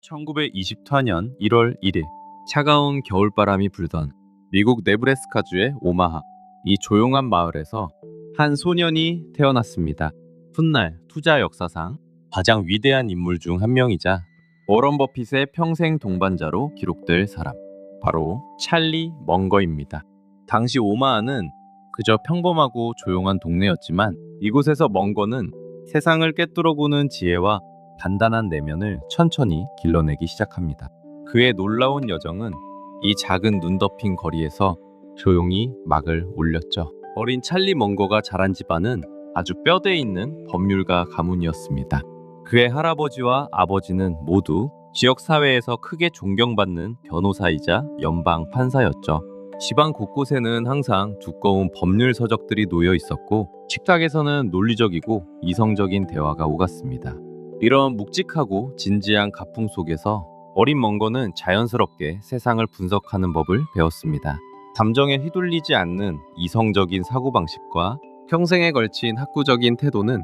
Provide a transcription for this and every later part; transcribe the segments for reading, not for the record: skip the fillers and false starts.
1924년 1월 1일 차가운 겨울바람이 불던 미국 네브래스카주의 오마하. 이 조용한 마을에서 한 소년이 태어났습니다. 훗날 투자 역사상 가장 위대한 인물 중 한 명이자 워런 버핏의 평생 동반자로 기록될 사람, 바로 찰리 먼거입니다. 당시 오마하는 그저 평범하고 조용한 동네였지만 이곳에서 먼거는 세상을 꿰뚫어보는 지혜와 단단한 내면을 천천히 길러내기 시작합니다. 그의 놀라운 여정은 이 작은 눈 덮인 거리에서 조용히 막을 올렸죠. 어린 찰리 먼거가 자란 집안은 아주 뼈대 있는 법률가 가문이었습니다. 그의 할아버지와 아버지는 모두 지역 사회에서 크게 존경받는 변호사이자 연방 판사였죠. 집안 곳곳에는 항상 두꺼운 법률 서적들이 놓여 있었고 식탁에서는 논리적이고 이성적인 대화가 오갔습니다. 이런 묵직하고 진지한 가풍 속에서 어린 먼거는 자연스럽게 세상을 분석하는 법을 배웠습니다. 감정에 휘둘리지 않는 이성적인 사고방식과 평생에 걸친 학구적인 태도는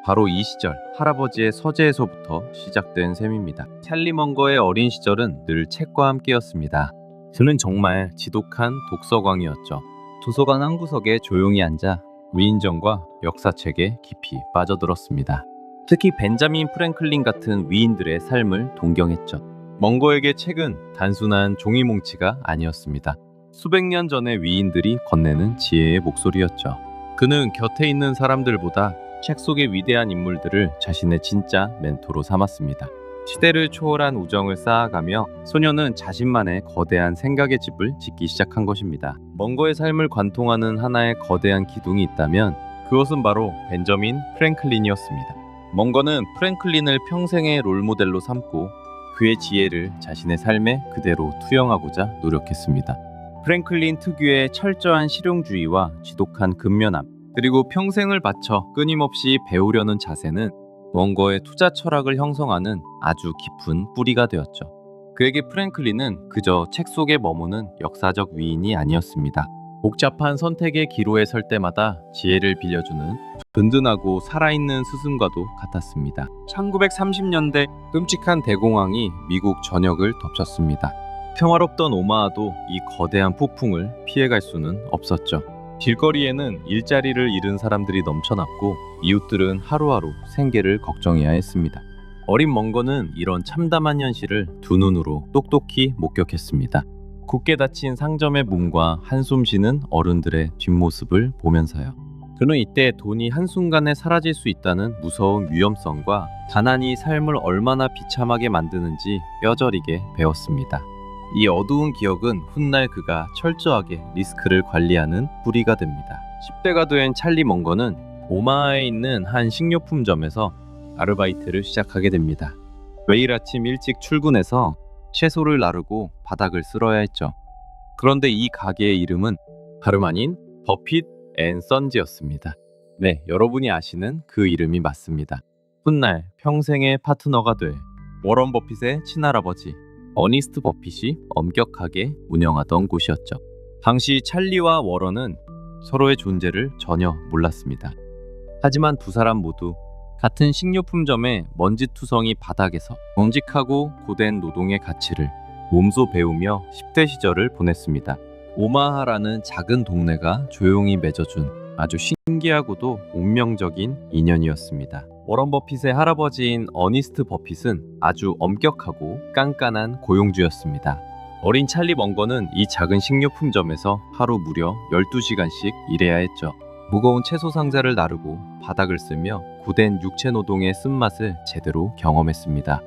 바로 이 시절 할아버지의 서재에서부터 시작된 셈입니다. 찰리 먼거의 어린 시절은 늘 책과 함께였습니다. 그는 정말 지독한 독서광이었죠. 도서관 한 구석에 조용히 앉아 위인전과 역사책에 깊이 빠져들었습니다. 특히 벤자민 프랭클린 같은 위인들의 삶을 동경했죠. 먼거에게 책은 단순한 종이뭉치가 아니었습니다. 수백 년 전의 위인들이 건네는 지혜의 목소리였죠. 그는 곁에 있는 사람들보다 책 속의 위대한 인물들을 자신의 진짜 멘토로 삼았습니다. 시대를 초월한 우정을 쌓아가며 소녀는 자신만의 거대한 생각의 집을 짓기 시작한 것입니다. 먼거의 삶을 관통하는 하나의 거대한 기둥이 있다면 그것은 바로 벤저민 프랭클린이었습니다. 먼거는 프랭클린을 평생의 롤모델로 삼고 그의 지혜를 자신의 삶에 그대로 투영하고자 노력했습니다. 프랭클린 특유의 철저한 실용주의와 지독한 근면함, 그리고 평생을 바쳐 끊임없이 배우려는 자세는 먼거의 투자 철학을 형성하는 아주 깊은 뿌리가 되었죠. 그에게 프랭클린은 그저 책 속에 머무는 역사적 위인이 아니었습니다. 복잡한 선택의 기로에 설 때마다 지혜를 빌려주는 든든하고 살아있는 스승과도 같았습니다. 1930년대 끔찍한 대공황이 미국 전역을 덮쳤습니다. 평화롭던 오마하도 이 거대한 폭풍을 피해갈 수는 없었죠. 길거리에는 일자리를 잃은 사람들이 넘쳐났고 이웃들은 하루하루 생계를 걱정해야 했습니다. 어린 먼거는 이런 참담한 현실을 두 눈으로 똑똑히 목격했습니다. 굳게 닫힌 상점의 문과 한숨 쉬는 어른들의 뒷모습을 보면서요. 그는 이때 돈이 한순간에 사라질 수 있다는 무서운 위험성과 가난이 삶을 얼마나 비참하게 만드는지 뼈저리게 배웠습니다. 이 어두운 기억은 훗날 그가 철저하게 리스크를 관리하는 뿌리가 됩니다. 10대가 된 찰리 먼거는 오마하에 있는 한 식료품점에서 아르바이트를 시작하게 됩니다. 매일 아침 일찍 출근해서 채소를 나르고 바닥을 쓸어야 했죠. 그런데 이 가게의 이름은 다름 아닌 버핏 앤 선즈였습니다. 네, 여러분이 아시는 그 이름이 맞습니다. 훗날 평생의 파트너가 될 워런 버핏의 친할아버지 어니스트 버핏이 엄격하게 운영하던 곳이었죠. 당시 찰리와 워런은 서로의 존재를 전혀 몰랐습니다. 하지만 두 사람 모두 같은 식료품점의 먼지투성이 바닥에서 정직하고 고된 노동의 가치를 몸소 배우며 10대 시절을 보냈습니다. 오마하라는 작은 동네가 조용히 맺어준 아주 신기하고도 운명적인 인연이었습니다. 워런 버핏의 할아버지인 어니스트 버핏은 아주 엄격하고 깐깐한 고용주였습니다. 어린 찰리 먼거는 이 작은 식료품점에서 하루 무려 12시간씩 일해야 했죠. 무거운 채소 상자를 나르고 바닥을 쓸며 고된 육체 노동의 쓴맛을 제대로 경험했습니다.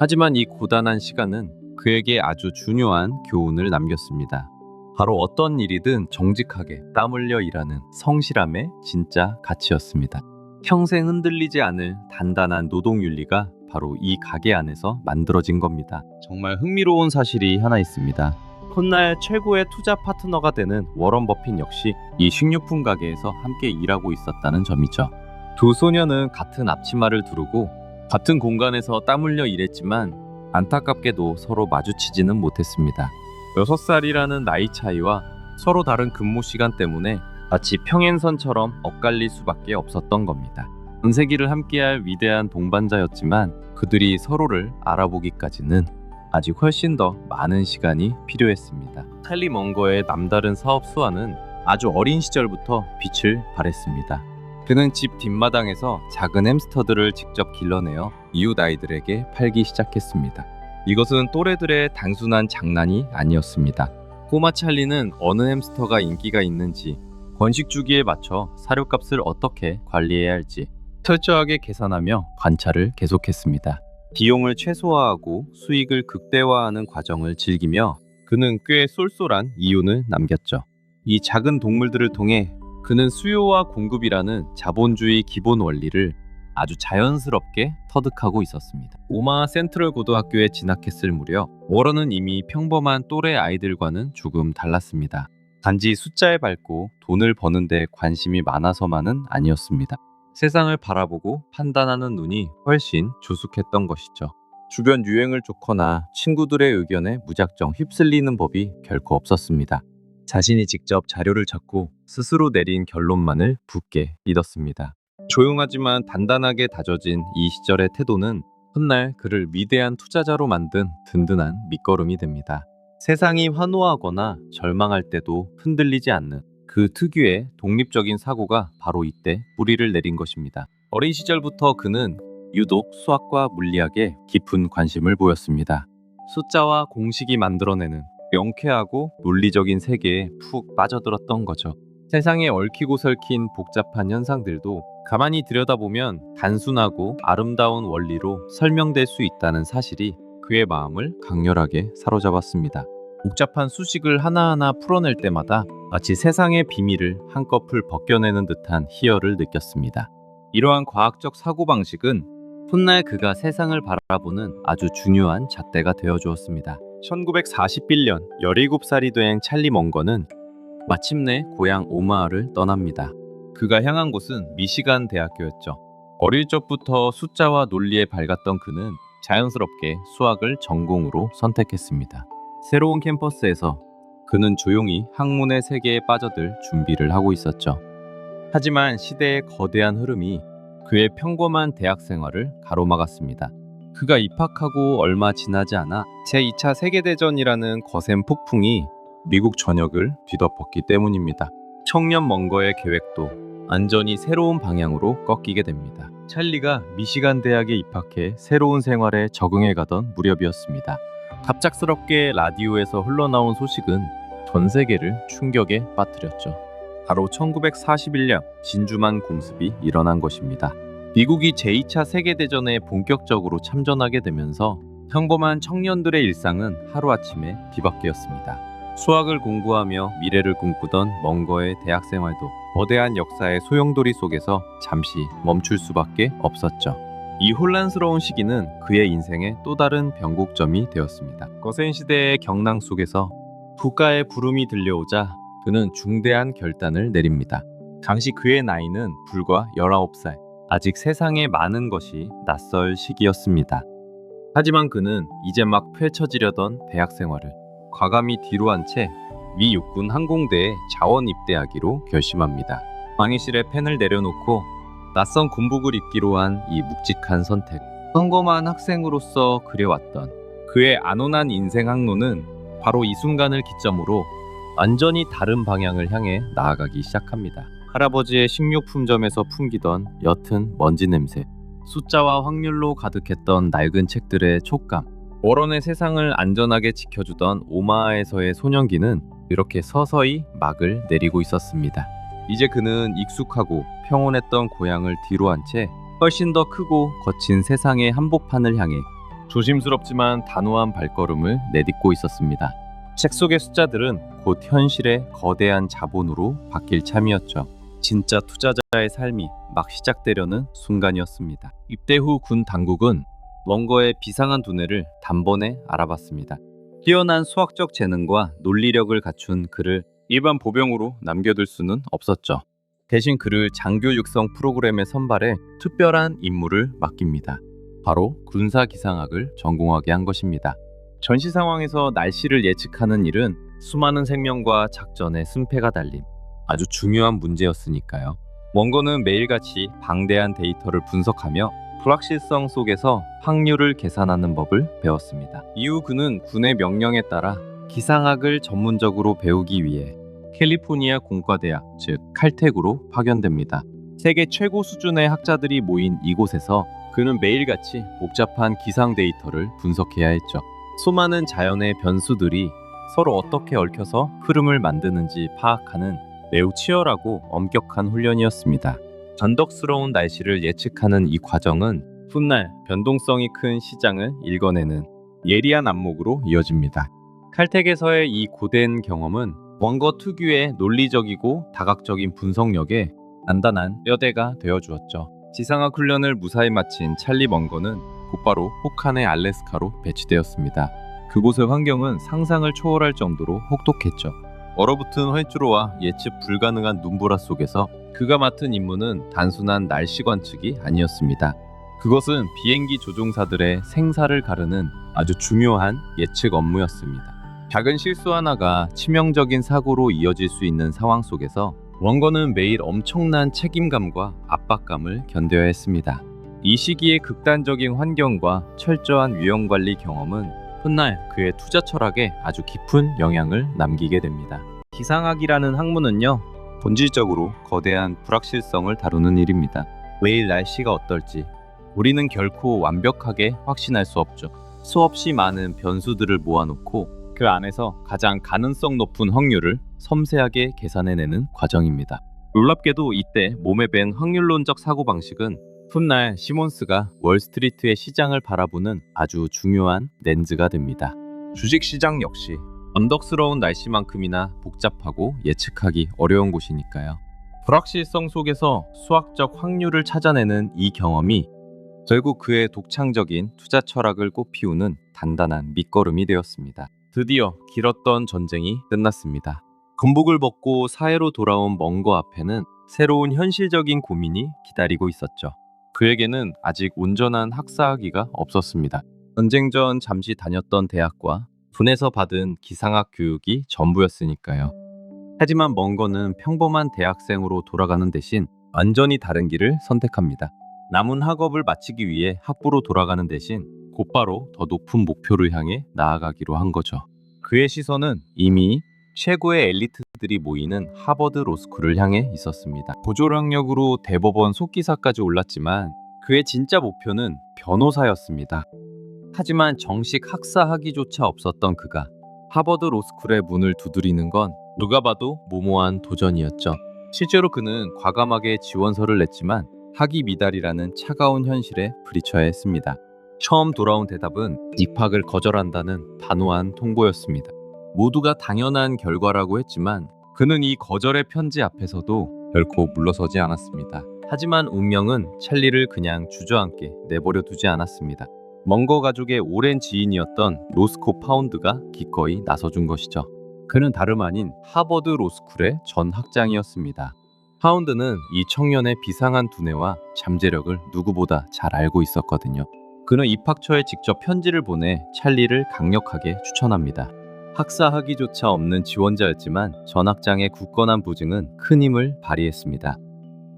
하지만 이 고단한 시간은 그에게 아주 중요한 교훈을 남겼습니다. 바로 어떤 일이든 정직하게 땀 흘려 일하는 성실함의 진짜 가치였습니다. 평생 흔들리지 않을 단단한 노동윤리가 바로 이 가게 안에서 만들어진 겁니다. 정말 흥미로운 사실이 하나 있습니다. 훗날 최고의 투자 파트너가 되는 워런 버핏 역시 이 식료품 가게에서 함께 일하고 있었다는 점이죠. 두 소녀는 같은 앞치마를 두르고 같은 공간에서 땀 흘려 일했지만 안타깝게도 서로 마주치지는 못했습니다. 6살이라는 나이 차이와 서로 다른 근무 시간 때문에 마치 평행선처럼 엇갈릴 수밖에 없었던 겁니다. 전세기를 함께할 위대한 동반자였지만 그들이 서로를 알아보기까지는 아직 훨씬 더 많은 시간이 필요했습니다. 찰리 멍거의 남다른 사업 수완은 아주 어린 시절부터 빛을 발했습니다. 그는 집 뒷마당에서 작은 햄스터들을 직접 길러내어 이웃 아이들에게 팔기 시작했습니다. 이것은 또래들의 단순한 장난이 아니었습니다. 꼬마 찰리는 어느 햄스터가 인기가 있는지, 번식 주기에 맞춰 사료값을 어떻게 관리해야 할지 철저하게 계산하며 관찰을 계속했습니다. 비용을 최소화하고 수익을 극대화하는 과정을 즐기며 그는 꽤 쏠쏠한 이윤을 남겼죠. 이 작은 동물들을 통해 그는 수요와 공급이라는 자본주의 기본 원리를 아주 자연스럽게 터득하고 있었습니다. 오마하 센트럴 고등학교에 진학했을 무렵 워런은 이미 평범한 또래 아이들과는 조금 달랐습니다. 단지 숫자에 밟고 돈을 버는 데 관심이 많아서만은 아니었습니다. 세상을 바라보고 판단하는 눈이 훨씬 조숙했던 것이죠. 주변 유행을 쫓거나 친구들의 의견에 무작정 휩쓸리는 법이 결코 없었습니다. 자신이 직접 자료를 찾고 스스로 내린 결론만을 굳게 믿었습니다. 조용하지만 단단하게 다져진 이 시절의 태도는 훗날 그를 위대한 투자자로 만든 든든한 밑거름이 됩니다. 세상이 환호하거나 절망할 때도 흔들리지 않는 그 특유의 독립적인 사고가 바로 이때 뿌리를 내린 것입니다. 어린 시절부터 그는 유독 수학과 물리학에 깊은 관심을 보였습니다. 숫자와 공식이 만들어내는 명쾌하고 논리적인 세계에 푹 빠져들었던 거죠. 세상에 얽히고 설킨 복잡한 현상들도 가만히 들여다보면 단순하고 아름다운 원리로 설명될 수 있다는 사실이 그의 마음을 강렬하게 사로잡았습니다. 복잡한 수식을 하나하나 풀어낼 때마다 마치 세상의 비밀을 한꺼풀 벗겨내는 듯한 희열을 느꼈습니다. 이러한 과학적 사고방식은 훗날 그가 세상을 바라보는 아주 중요한 잣대가 되어주었습니다. 1941년 17살이 된 찰리 멍거는 마침내 고향 오마하를 떠납니다. 그가 향한 곳은 미시간 대학교였죠. 어릴 적부터 숫자와 논리에 밝았던 그는 자연스럽게 수학을 전공으로 선택했습니다. 새로운 캠퍼스에서 그는 조용히 학문의 세계에 빠져들 준비를 하고 있었죠. 하지만 시대의 거대한 흐름이 그의 평범한 대학 생활을 가로막았습니다. 그가 입학하고 얼마 지나지 않아 제2차 세계대전이라는 거센 폭풍이 미국 전역을 뒤덮었기 때문입니다. 청년 멍거의 계획도 완전히 새로운 방향으로 꺾이게 됩니다. 찰리가 미시간 대학에 입학해 새로운 생활에 적응해 가던 무렵이었습니다. 갑작스럽게 라디오에서 흘러나온 소식은 전 세계를 충격에 빠뜨렸죠. 바로 1941년 진주만 공습이 일어난 것입니다. 미국이 제2차 세계대전에 본격적으로 참전하게 되면서 평범한 청년들의 일상은 하루아침에 뒤바뀌었습니다. 수학을 공부하며 미래를 꿈꾸던 멍거의 대학 생활도 거대한 역사의 소용돌이 속에서 잠시 멈출 수밖에 없었죠. 이 혼란스러운 시기는 그의 인생의 또 다른 변곡점이 되었습니다. 거센 시대의 경랑 속에서 국가의 부름이 들려오자 그는 중대한 결단을 내립니다. 당시 그의 나이는 불과 19살. 아직 세상에 많은 것이 낯설 시기였습니다. 하지만 그는 이제 막 펼쳐지려던 대학 생활을 과감히 뒤로 한 채 미 육군 항공대에 자원 입대하기로 결심합니다. 강의실에 펜을 내려놓고 낯선 군복을 입기로 한 이 묵직한 선택. 평범한 학생으로서 그려왔던 그의 안온한 인생 항로는 바로 이 순간을 기점으로 완전히 다른 방향을 향해 나아가기 시작합니다. 할아버지의 식료품점에서 풍기던 옅은 먼지 냄새, 숫자와 확률로 가득했던 낡은 책들의 촉감, 워런의 세상을 안전하게 지켜주던 오마하에서의 소년기는 이렇게 서서히 막을 내리고 있었습니다. 이제 그는 익숙하고 평온했던 고향을 뒤로 한 채 훨씬 더 크고 거친 세상의 한복판을 향해 조심스럽지만 단호한 발걸음을 내딛고 있었습니다. 책 속의 숫자들은 곧 현실의 거대한 자본으로 바뀔 참이었죠. 진짜 투자자의 삶이 막 시작되려는 순간이었습니다. 입대 후 군 당국은 멍거의 비상한 두뇌를 단번에 알아봤습니다. 뛰어난 수학적 재능과 논리력을 갖춘 그를 일반 보병으로 남겨둘 수는 없었죠. 대신 그를 장교 육성 프로그램에 선발해 특별한 임무를 맡깁니다. 바로 군사기상학을 전공하게 한 것입니다. 전시 상황에서 날씨를 예측하는 일은 수많은 생명과 작전의 승패가 달린 아주 중요한 문제였으니까요. 원고는 매일같이 방대한 데이터를 분석하며 불확실성 속에서 확률을 계산하는 법을 배웠습니다. 이후 그는 군의 명령에 따라 기상학을 전문적으로 배우기 위해 캘리포니아 공과대학, 즉 칼텍으로 파견됩니다. 세계 최고 수준의 학자들이 모인 이곳에서 그는 매일같이 복잡한 기상 데이터를 분석해야 했죠. 수많은 자연의 변수들이 서로 어떻게 얽혀서 흐름을 만드는지 파악하는 매우 치열하고 엄격한 훈련이었습니다. 변덕스러운 날씨를 예측하는 이 과정은 훗날 변동성이 큰 시장을 읽어내는 예리한 안목으로 이어집니다. 칼텍에서의 이 고된 경험은 원거 특유의 논리적이고 다각적인 분석력에 단단한 뼈대가 되어주었죠. 지상학 훈련을 무사히 마친 찰리 먼거는 곧바로 혹한의 알래스카로 배치되었습니다. 그곳의 환경은 상상을 초월할 정도로 혹독했죠. 얼어붙은 활주로와 예측 불가능한 눈보라 속에서 그가 맡은 임무는 단순한 날씨 관측이 아니었습니다. 그것은 비행기 조종사들의 생사를 가르는 아주 중요한 예측 업무였습니다. 작은 실수 하나가 치명적인 사고로 이어질 수 있는 상황 속에서 원거는 매일 엄청난 책임감과 압박감을 견뎌야 했습니다. 이 시기의 극단적인 환경과 철저한 위험관리 경험은 훗날 그의 투자 철학에 아주 깊은 영향을 남기게 됩니다. 기상학이라는 학문은요, 본질적으로 거대한 불확실성을 다루는 일입니다. 매일 날씨가 어떨지 우리는 결코 완벽하게 확신할 수 없죠. 수없이 많은 변수들을 모아놓고 그 안에서 가장 가능성 높은 확률을 섬세하게 계산해내는 과정입니다. 놀랍게도 이때 몸에 밴 확률론적 사고방식은 훗날 시몬스가 월스트리트의 시장을 바라보는 아주 중요한 렌즈가 됩니다. 주식시장 역시 언덕스러운 날씨만큼이나 복잡하고 예측하기 어려운 곳이니까요. 불확실성 속에서 수학적 확률을 찾아내는 이 경험이 결국 그의 독창적인 투자 철학을 꽃피우는 단단한 밑거름이 되었습니다. 드디어 길었던 전쟁이 끝났습니다. 군복을 벗고 사회로 돌아온 먼거 앞에는 새로운 현실적인 고민이 기다리고 있었죠. 그에게는 아직 온전한 학사학위가 없었습니다. 전쟁 전 잠시 다녔던 대학과 군에서 받은 기상학 교육이 전부였으니까요. 하지만 먼거는 평범한 대학생으로 돌아가는 대신 완전히 다른 길을 선택합니다. 남은 학업을 마치기 위해 학부로 돌아가는 대신 곧바로 더 높은 목표를 향해 나아가기로 한 거죠. 그의 시선은 이미 최고의 엘리트들이 모이는 하버드 로스쿨을 향해 있었습니다. 보조학력으로 대법원 속기사까지 올랐지만 그의 진짜 목표는 변호사였습니다. 하지만 정식 학사 학위조차 없었던 그가 하버드 로스쿨의 문을 두드리는 건 누가 봐도 무모한 도전이었죠. 실제로 그는 과감하게 지원서를 냈지만 학위 미달이라는 차가운 현실에 부딪혀야 했습니다. 처음 돌아온 대답은 입학을 거절한다는 단호한 통보였습니다. 모두가 당연한 결과라고 했지만 그는 이 거절의 편지 앞에서도 결코 물러서지 않았습니다. 하지만 운명은 찰리를 그냥 주저앉게 내버려 두지 않았습니다. 먼거 가족의 오랜 지인이었던 로스코 파운드가 기꺼이 나서준 것이죠. 그는 다름 아닌 하버드 로스쿨의 전 학장이었습니다. 파운드는 이 청년의 비상한 두뇌와 잠재력을 누구보다 잘 알고 있었거든요. 그는 입학처에 직접 편지를 보내 찰리를 강력하게 추천합니다. 학사 학위조차 없는 지원자였지만 전 학장의 굳건한 보증은 큰 힘을 발휘했습니다.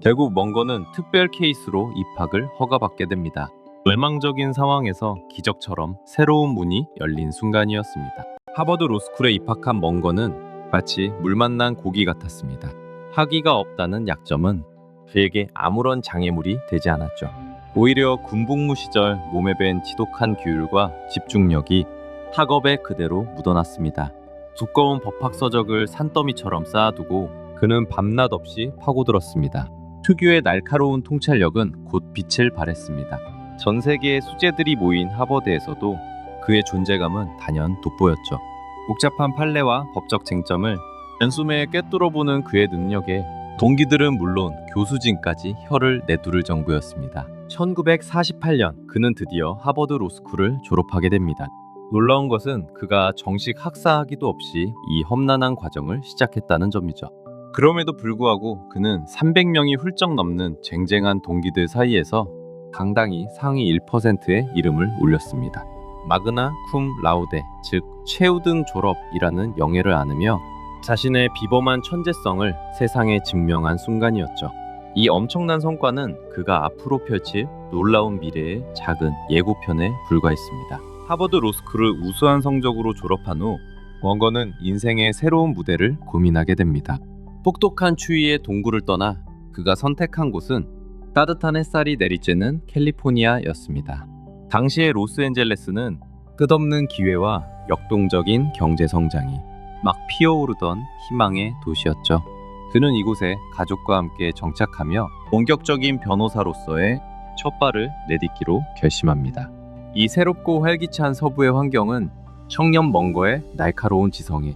결국 먼거는 특별 케이스로 입학을 허가받게 됩니다. 외망적인 상황에서 기적처럼 새로운 문이 열린 순간이었습니다. 하버드 로스쿨에 입학한 먼거는 마치 물 만난 고기 같았습니다. 학위가 없다는 약점은 그에게 아무런 장애물이 되지 않았죠. 오히려 군복무 시절 몸에 밴 지독한 규율과 집중력이 학업에 그대로 묻어났습니다. 두꺼운 법학 서적을 산더미처럼 쌓아두고 그는 밤낮 없이 파고들었습니다. 특유의 날카로운 통찰력은 곧 빛을 발했습니다. 전 세계의 수재들이 모인 하버드에서도 그의 존재감은 단연 돋보였죠. 복잡한 판례와 법적 쟁점을 단숨에 꿰뚫어보는 그의 능력에 동기들은 물론 교수진까지 혀를 내두를 정도였습니다. 1948년 그는 드디어 하버드 로스쿨을 졸업하게 됩니다. 놀라운 것은 그가 정식 학사학위도 없이 이 험난한 과정을 시작했다는 점이죠. 그럼에도 불구하고 그는 300명이 훌쩍 넘는 쟁쟁한 동기들 사이에서 당당히 상위 1%의 이름을 올렸습니다. 마그나 쿰 라우데, 즉 최우등 졸업이라는 영예를 안으며 자신의 비범한 천재성을 세상에 증명한 순간이었죠. 이 엄청난 성과는 그가 앞으로 펼칠 놀라운 미래의 작은 예고편에 불과했습니다. 하버드 로스쿨을 우수한 성적으로 졸업한 후 원건은 인생의 새로운 무대를 고민하게 됩니다. 똑똑한 추위의 동굴을 떠나 그가 선택한 곳은 따뜻한 햇살이 내리쬐는 캘리포니아였습니다. 당시의 로스앤젤레스는 끝없는 기회와 역동적인 경제 성장이 막 피어오르던 희망의 도시였죠. 그는 이곳에 가족과 함께 정착하며 본격적인 변호사로서의 첫 발을 내딛기로 결심합니다. 이 새롭고 활기찬 서부의 환경은 청년 멍거의 날카로운 지성에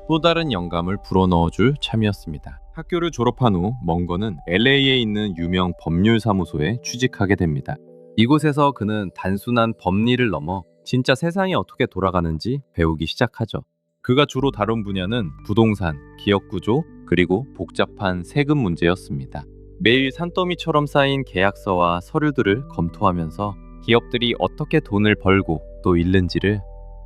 또 다른 영감을 불어넣어줄 참이었습니다. 학교를 졸업한 후 멍거는 LA에 있는 유명 법률사무소에 취직하게 됩니다. 이곳에서 그는 단순한 법리를 넘어 진짜 세상이 어떻게 돌아가는지 배우기 시작하죠. 그가 주로 다룬 분야는 부동산, 기업구조, 그리고 복잡한 세금 문제였습니다. 매일 산더미처럼 쌓인 계약서와 서류들을 검토하면서 기업들이 어떻게 돈을 벌고 또 잃는지를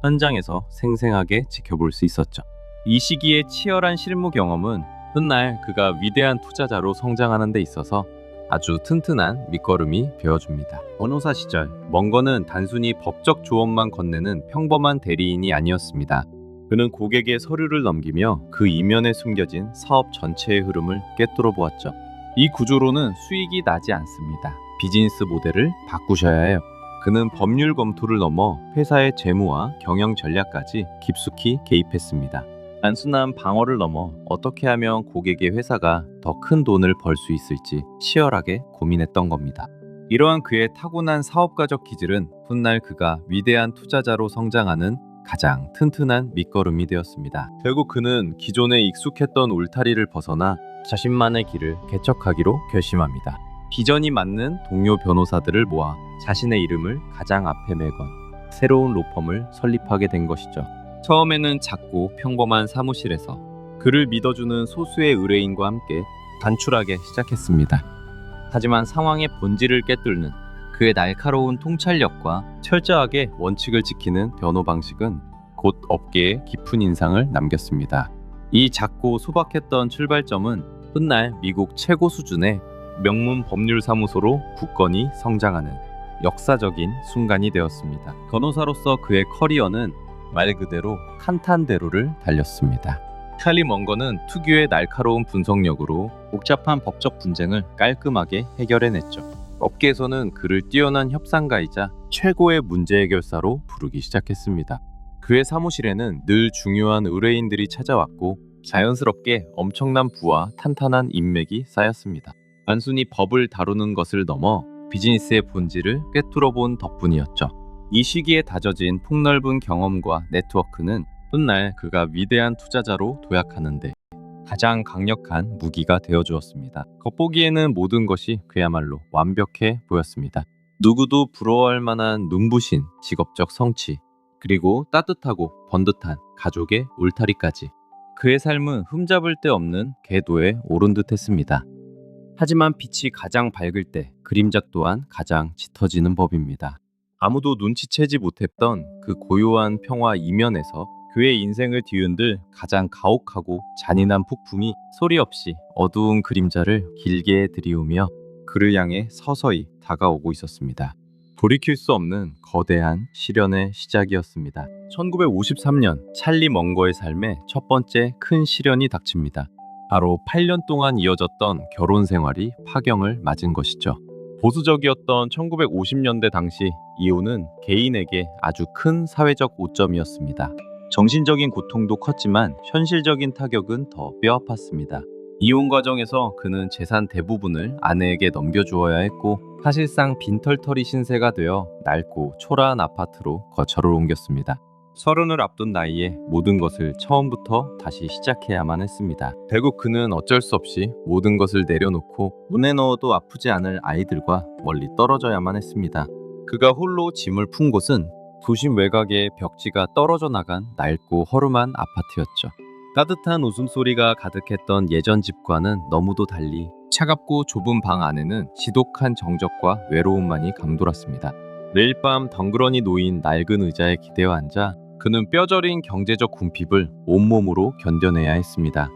현장에서 생생하게 지켜볼 수 있었죠. 이 시기의 치열한 실무 경험은 훗날 그가 위대한 투자자로 성장하는 데 있어서 아주 튼튼한 밑거름이 되어줍니다. 변호사 시절, 멍거는 단순히 법적 조언만 건네는 평범한 대리인이 아니었습니다. 그는 고객의 서류를 넘기며 그 이면에 숨겨진 사업 전체의 흐름을 꿰뚫어 보았죠. 이 구조로는 수익이 나지 않습니다. 비즈니스 모델을 바꾸셔야 해요. 그는 법률 검토를 넘어 회사의 재무와 경영 전략까지 깊숙이 개입했습니다. 단순한 방어를 넘어 어떻게 하면 고객의 회사가 더 큰 돈을 벌 수 있을지 치열하게 고민했던 겁니다. 이러한 그의 타고난 사업가적 기질은 훗날 그가 위대한 투자자로 성장하는 가장 튼튼한 밑거름이 되었습니다. 결국 그는 기존에 익숙했던 울타리를 벗어나 자신만의 길을 개척하기로 결심합니다. 비전이 맞는 동료 변호사들을 모아 자신의 이름을 가장 앞에 매건 새로운 로펌을 설립하게 된 것이죠. 처음에는 작고 평범한 사무실에서 그를 믿어주는 소수의 의뢰인과 함께 단출하게 시작했습니다. 하지만 상황의 본질을 꿰뚫는 그의 날카로운 통찰력과 철저하게 원칙을 지키는 변호 방식은 곧 업계에 깊은 인상을 남겼습니다. 이 작고 소박했던 출발점은 훗날 미국 최고 수준의 명문 법률사무소로 굳건히 성장하는 역사적인 순간이 되었습니다. 변호사로서 그의 커리어는 말 그대로 칸탄대로를 달렸습니다. 찰리 멍거는 특유의 날카로운 분석력으로 복잡한 법적 분쟁을 깔끔하게 해결해냈죠. 업계에서는 그를 뛰어난 협상가이자 최고의 문제 해결사로 부르기 시작했습니다. 그의 사무실에는 늘 중요한 의뢰인들이 찾아왔고 자연스럽게 엄청난 부와 탄탄한 인맥이 쌓였습니다. 단순히 법을 다루는 것을 넘어 비즈니스의 본질을 꿰뚫어 본 덕분이었죠. 이 시기에 다져진 폭넓은 경험과 네트워크는 훗날 그가 위대한 투자자로 도약하는데 가장 강력한 무기가 되어주었습니다. 겉보기에는 모든 것이 그야말로 완벽해 보였습니다. 누구도 부러워할 만한 눈부신 직업적 성취, 그리고 따뜻하고 번듯한 가족의 울타리까지. 그의 삶은 흠잡을 데 없는 궤도에 오른 듯 했습니다. 하지만 빛이 가장 밝을 때 그림자 또한 가장 짙어지는 법입니다. 아무도 눈치채지 못했던 그 고요한 평화 이면에서 그의 인생을 뒤흔들 가장 가혹하고 잔인한 폭풍이 소리 없이 어두운 그림자를 길게 들이우며 그를 향해 서서히 다가오고 있었습니다. 돌이킬 수 없는 거대한 시련의 시작이었습니다. 1953년 찰리 멍거의 삶에 첫 번째 큰 시련이 닥칩니다. 바로 8년 동안 이어졌던 결혼 생활이 파경을 맞은 것이죠. 보수적이었던 1950년대 당시 이혼은 개인에게 아주 큰 사회적 오점이었습니다. 정신적인 고통도 컸지만 현실적인 타격은 더 뼈아팠습니다. 이혼 과정에서 그는 재산 대부분을 아내에게 넘겨주어야 했고 사실상 빈털터리 신세가 되어 낡고 초라한 아파트로 거처를 옮겼습니다. 서른을 앞둔 나이에 모든 것을 처음부터 다시 시작해야만 했습니다. 결국 그는 어쩔 수 없이 모든 것을 내려놓고 문에 넣어도 아프지 않을 아이들과 멀리 떨어져야만 했습니다. 그가 홀로 짐을 푼 곳은 도심 외곽의 벽지가 떨어져 나간 낡고 허름한 아파트였죠. 따뜻한 웃음소리가 가득했던 예전 집과는 너무도 달리 차갑고 좁은 방 안에는 지독한 정적과 외로움만이 감돌았습니다. 매일 밤 덩그러니 놓인 낡은 의자에 기대어 앉아 그는 뼈저린 경제적 궁핍을 온몸으로 견뎌내야 했습니다.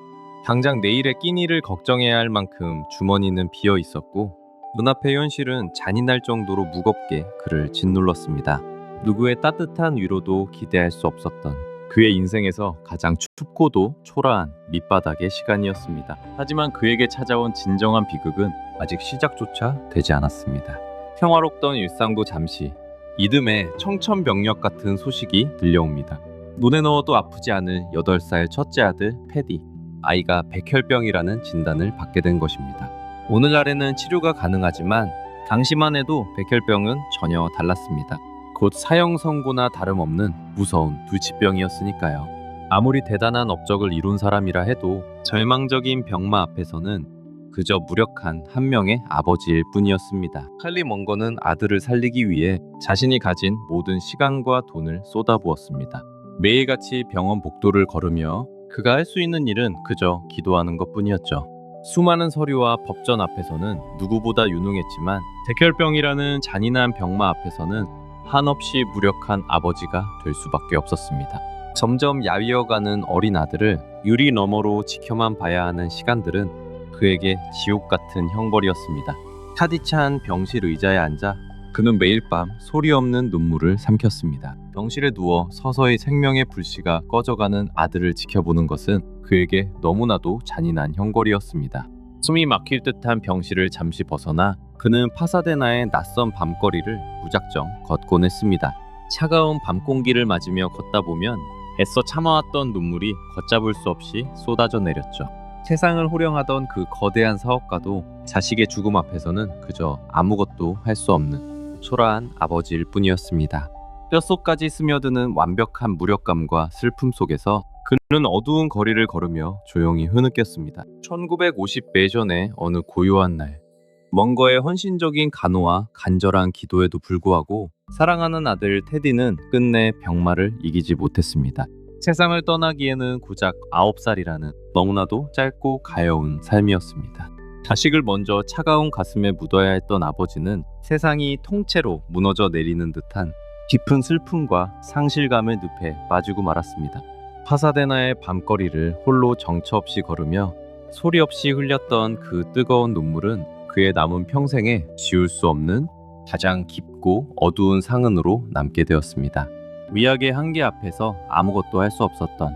당장 내일의 끼니를 걱정해야 할 만큼 주머니는 비어 있었고 눈앞의 현실은 잔인할 정도로 무겁게 그를 짓눌렀습니다. 누구의 따뜻한 위로도 기대할 수 없었던 그의 인생에서 가장 춥고도 초라한 밑바닥의 시간이었습니다. 하지만 그에게 찾아온 진정한 비극은 아직 시작조차 되지 않았습니다. 평화롭던 일상도 잠시 이듬해 청천벽력 같은 소식이 들려옵니다. 눈에 넣어도 아프지 않을 8살 첫째 아들 패디. 아이가 백혈병이라는 진단을 받게 된 것입니다. 오늘날에는 치료가 가능하지만 당시만 해도 백혈병은 전혀 달랐습니다. 곧 사형 선고나 다름없는 무서운 불치병이었으니까요. 아무리 대단한 업적을 이룬 사람이라 해도 절망적인 병마 앞에서는 그저 무력한 한 명의 아버지일 뿐이었습니다. 찰리 멍거는 아들을 살리기 위해 자신이 가진 모든 시간과 돈을 쏟아부었습니다. 매일같이 병원 복도를 걸으며 그가 할 수 있는 일은 그저 기도하는 것뿐이었죠. 수많은 서류와 법전 앞에서는 누구보다 유능했지만 백혈병이라는 잔인한 병마 앞에서는 한없이 무력한 아버지가 될 수밖에 없었습니다. 점점 야위어가는 어린 아들을 유리 너머로 지켜만 봐야 하는 시간들은 그에게 지옥 같은 형벌이었습니다. 타디 찬 병실 의자에 앉아 그는 매일 밤 소리 없는 눈물을 삼켰습니다. 병실에 누워 서서히 생명의 불씨가 꺼져가는 아들을 지켜보는 것은 그에게 너무나도 잔인한 형벌이었습니다. 숨이 막힐 듯한 병실을 잠시 벗어나 그는 파사데나의 낯선 밤거리를 무작정 걷곤 했습니다. 차가운 밤 공기를 맞으며 걷다 보면 애써 참아왔던 눈물이 걷잡을 수 없이 쏟아져 내렸죠. 세상을 호령하던 그 거대한 사업가도 자식의 죽음 앞에서는 그저 아무것도 할 수 없는 초라한 아버지일 뿐이었습니다. 뼛속까지 스며드는 완벽한 무력감과 슬픔 속에서 그는 어두운 거리를 걸으며 조용히 흐느꼈습니다. 1950 매전의 어느 고요한 날, 멍거의 헌신적인 간호와 간절한 기도에도 불구하고 사랑하는 아들 테디는 끝내 병마를 이기지 못했습니다. 세상을 떠나기에는 고작 9살이라는 너무나도 짧고 가여운 삶이었습니다. 자식을 먼저 차가운 가슴에 묻어야 했던 아버지는 세상이 통째로 무너져 내리는 듯한 깊은 슬픔과 상실감의 늪에 빠지고 말았습니다. 파사데나의 밤거리를 홀로 정처 없이 걸으며 소리 없이 흘렸던 그 뜨거운 눈물은 그의 남은 평생에 지울 수 없는 가장 깊고 어두운 상흔으로 남게 되었습니다. 위약의 한계 앞에서 아무것도 할 수 없었던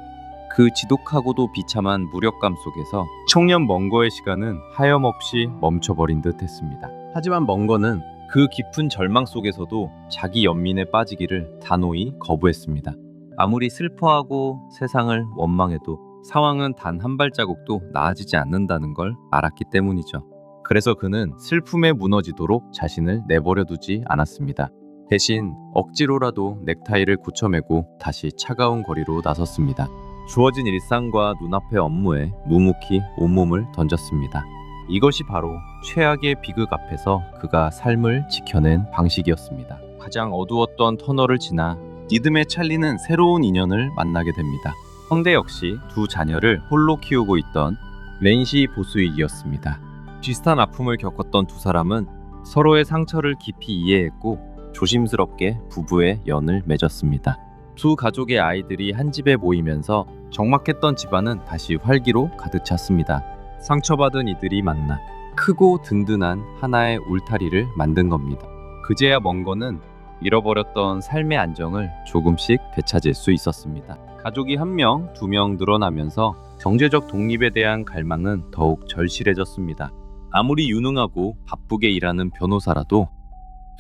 그 지독하고도 비참한 무력감 속에서 청년 멍거의 시간은 하염없이 멈춰버린 듯 했습니다. 하지만 멍거는 그 깊은 절망 속에서도 자기 연민에 빠지기를 단호히 거부했습니다. 아무리 슬퍼하고 세상을 원망해도 상황은 단 한 발자국도 나아지지 않는다는 걸 알았기 때문이죠. 그래서 그는 슬픔에 무너지도록 자신을 내버려 두지 않았습니다. 대신 억지로라도 넥타이를 굳혀매고 다시 차가운 거리로 나섰습니다. 주어진 일상과 눈앞의 업무에 묵묵히 온몸을 던졌습니다. 이것이 바로 최악의 비극 앞에서 그가 삶을 지켜낸 방식이었습니다. 가장 어두웠던 터널을 지나 니듬의 찰리는 새로운 인연을 만나게 됩니다. 형대 역시 두 자녀를 홀로 키우고 있던 렌시 보스윅이었습니다. 비슷한 아픔을 겪었던 두 사람은 서로의 상처를 깊이 이해했고 조심스럽게 부부의 연을 맺었습니다. 두 가족의 아이들이 한 집에 모이면서 적막했던 집안은 다시 활기로 가득 찼습니다. 상처받은 이들이 만나 크고 든든한 하나의 울타리를 만든 겁니다. 그제야 멍거는 잃어버렸던 삶의 안정을 조금씩 되찾을 수 있었습니다. 가족이 1명, 2명 늘어나면서 경제적 독립에 대한 갈망은 더욱 절실해졌습니다. 아무리 유능하고 바쁘게 일하는 변호사라도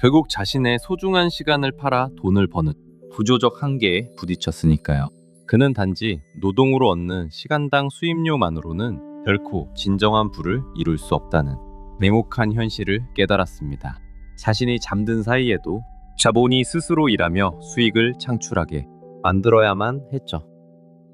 결국 자신의 소중한 시간을 팔아 돈을 버는 구조적 한계에 부딪혔으니까요. 그는 단지 노동으로 얻는 시간당 수입료만으로는 결코 진정한 부를 이룰 수 없다는 냉혹한 현실을 깨달았습니다. 자신이 잠든 사이에도 자본이 스스로 일하며 수익을 창출하게 만들어야만 했죠.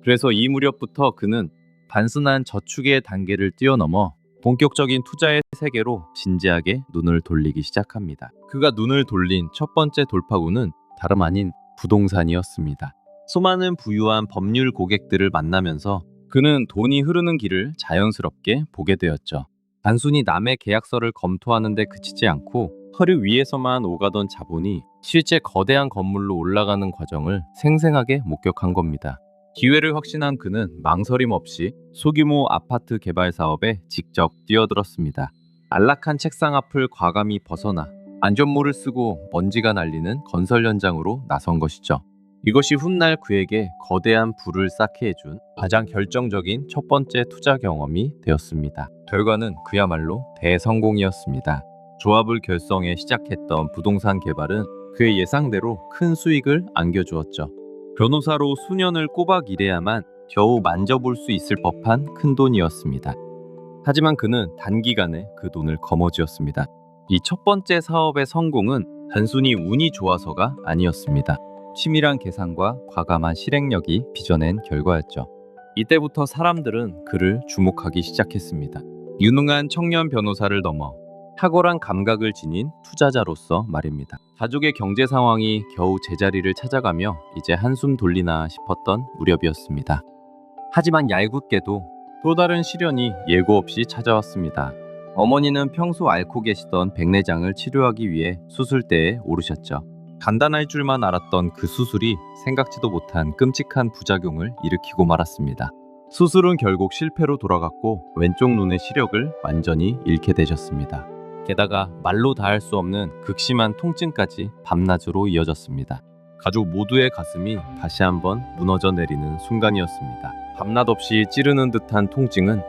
그래서 이 무렵부터 그는 단순한 저축의 단계를 뛰어넘어 본격적인 투자의 세계로 진지하게 눈을 돌리기 시작합니다. 그가 눈을 돌린 첫 번째 돌파구는 다름 아닌 부동산이었습니다. 수많은 부유한 법률 고객들을 만나면서 그는 돈이 흐르는 길을 자연스럽게 보게 되었죠. 단순히 남의 계약서를 검토하는 데 그치지 않고 허리 위에서만 오가던 자본이 실제 거대한 건물로 올라가는 과정을 생생하게 목격한 겁니다. 기회를 확신한 그는 망설임 없이 소규모 아파트 개발 사업에 직접 뛰어들었습니다. 안락한 책상 앞을 과감히 벗어나 안전모를 쓰고 먼지가 날리는 건설 현장으로 나선 것이죠. 이것이 훗날 그에게 거대한 부를 쌓게 해준 가장 결정적인 첫 번째 투자 경험이 되었습니다. 결과는 그야말로 대성공이었습니다. 조합을 결성해 시작했던 부동산 개발은 그의 예상대로 큰 수익을 안겨주었죠. 변호사로 수년을 꼬박 일해야만 겨우 만져볼 수 있을 법한 큰돈이었습니다. 하지만 그는 단기간에 그 돈을 거머쥐었습니다. 이 첫 번째 사업의 성공은 단순히 운이 좋아서가 아니었습니다. 치밀한 계산과 과감한 실행력이 빚어낸 결과였죠. 이때부터 사람들은 그를 주목하기 시작했습니다. 유능한 청년 변호사를 넘어 탁월한 감각을 지닌 투자자로서 말입니다. 가족의 경제 상황이 겨우 제자리를 찾아가며 이제 한숨 돌리나 싶었던 무렵이었습니다. 하지만 얄궂게도 또 다른 시련이 예고 없이 찾아왔습니다. 어머니는 평소 앓고 계시던 백내장을 치료하기 위해 수술대에 오르셨죠. 간단할 줄만 알았던 그 수술이 생각지도 못한 끔찍한 부작용을 일으키고 말았습니다. 수술은 결국 실패로 돌아갔고 왼쪽 눈의 시력을 완전히 잃게 되셨습니다. 게다가 말로 다할 수 없는 극심한 통증까지 밤낮으로 이어졌습니다. 가족 모두의 가슴이 다시 한번 무너져 내리는 순간이었습니다. 밤낮 없이 찌르는 듯한 통증은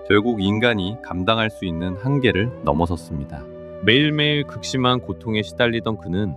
결국 인간이 감당할 수 있는 한계를 넘어섰습니다. 매일매일 극심한 고통에 시달리던 그는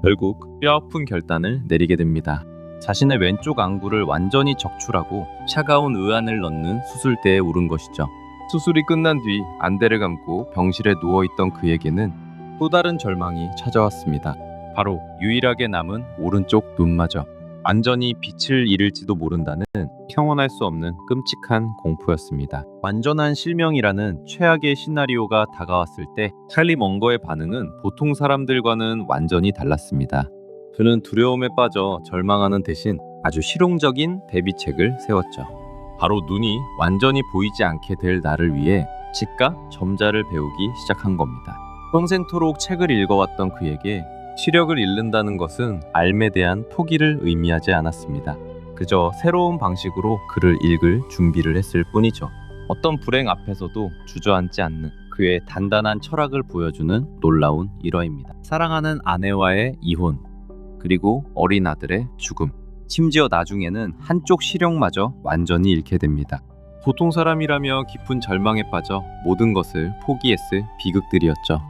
결국 뼈아픈 결단을 내리게 됩니다. 자신의 왼쪽 안구를 완전히 적출하고 차가운 의안을 넣는 수술대에 오른 것이죠. 수술이 끝난 뒤 안대를 감고 병실에 누워있던 그에게는 또 다른 절망이 찾아왔습니다. 바로 유일하게 남은 오른쪽 눈마저 완전히 빛을 잃을지도 모른다는 형언할 수 없는 끔찍한 공포였습니다. 완전한 실명이라는 최악의 시나리오가 다가왔을 때 찰리 멍거의 반응은 보통 사람들과는 완전히 달랐습니다. 그는 두려움에 빠져 절망하는 대신 아주 실용적인 대비책을 세웠죠. 바로 눈이 완전히 보이지 않게 될 나를 위해 치과 점자를 배우기 시작한 겁니다. 평생토록 책을 읽어왔던 그에게 시력을 잃는다는 것은 삶에 대한 포기를 의미하지 않았습니다. 그저 새로운 방식으로 글을 읽을 준비를 했을 뿐이죠. 어떤 불행 앞에서도 주저앉지 않는 그의 단단한 철학을 보여주는 놀라운 일화입니다. 사랑하는 아내와의 이혼, 그리고 어린 아들의 죽음, 심지어 나중에는 한쪽 시력마저 완전히 잃게 됩니다. 보통 사람이라며 깊은 절망에 빠져 모든 것을 포기했을 비극들이었죠.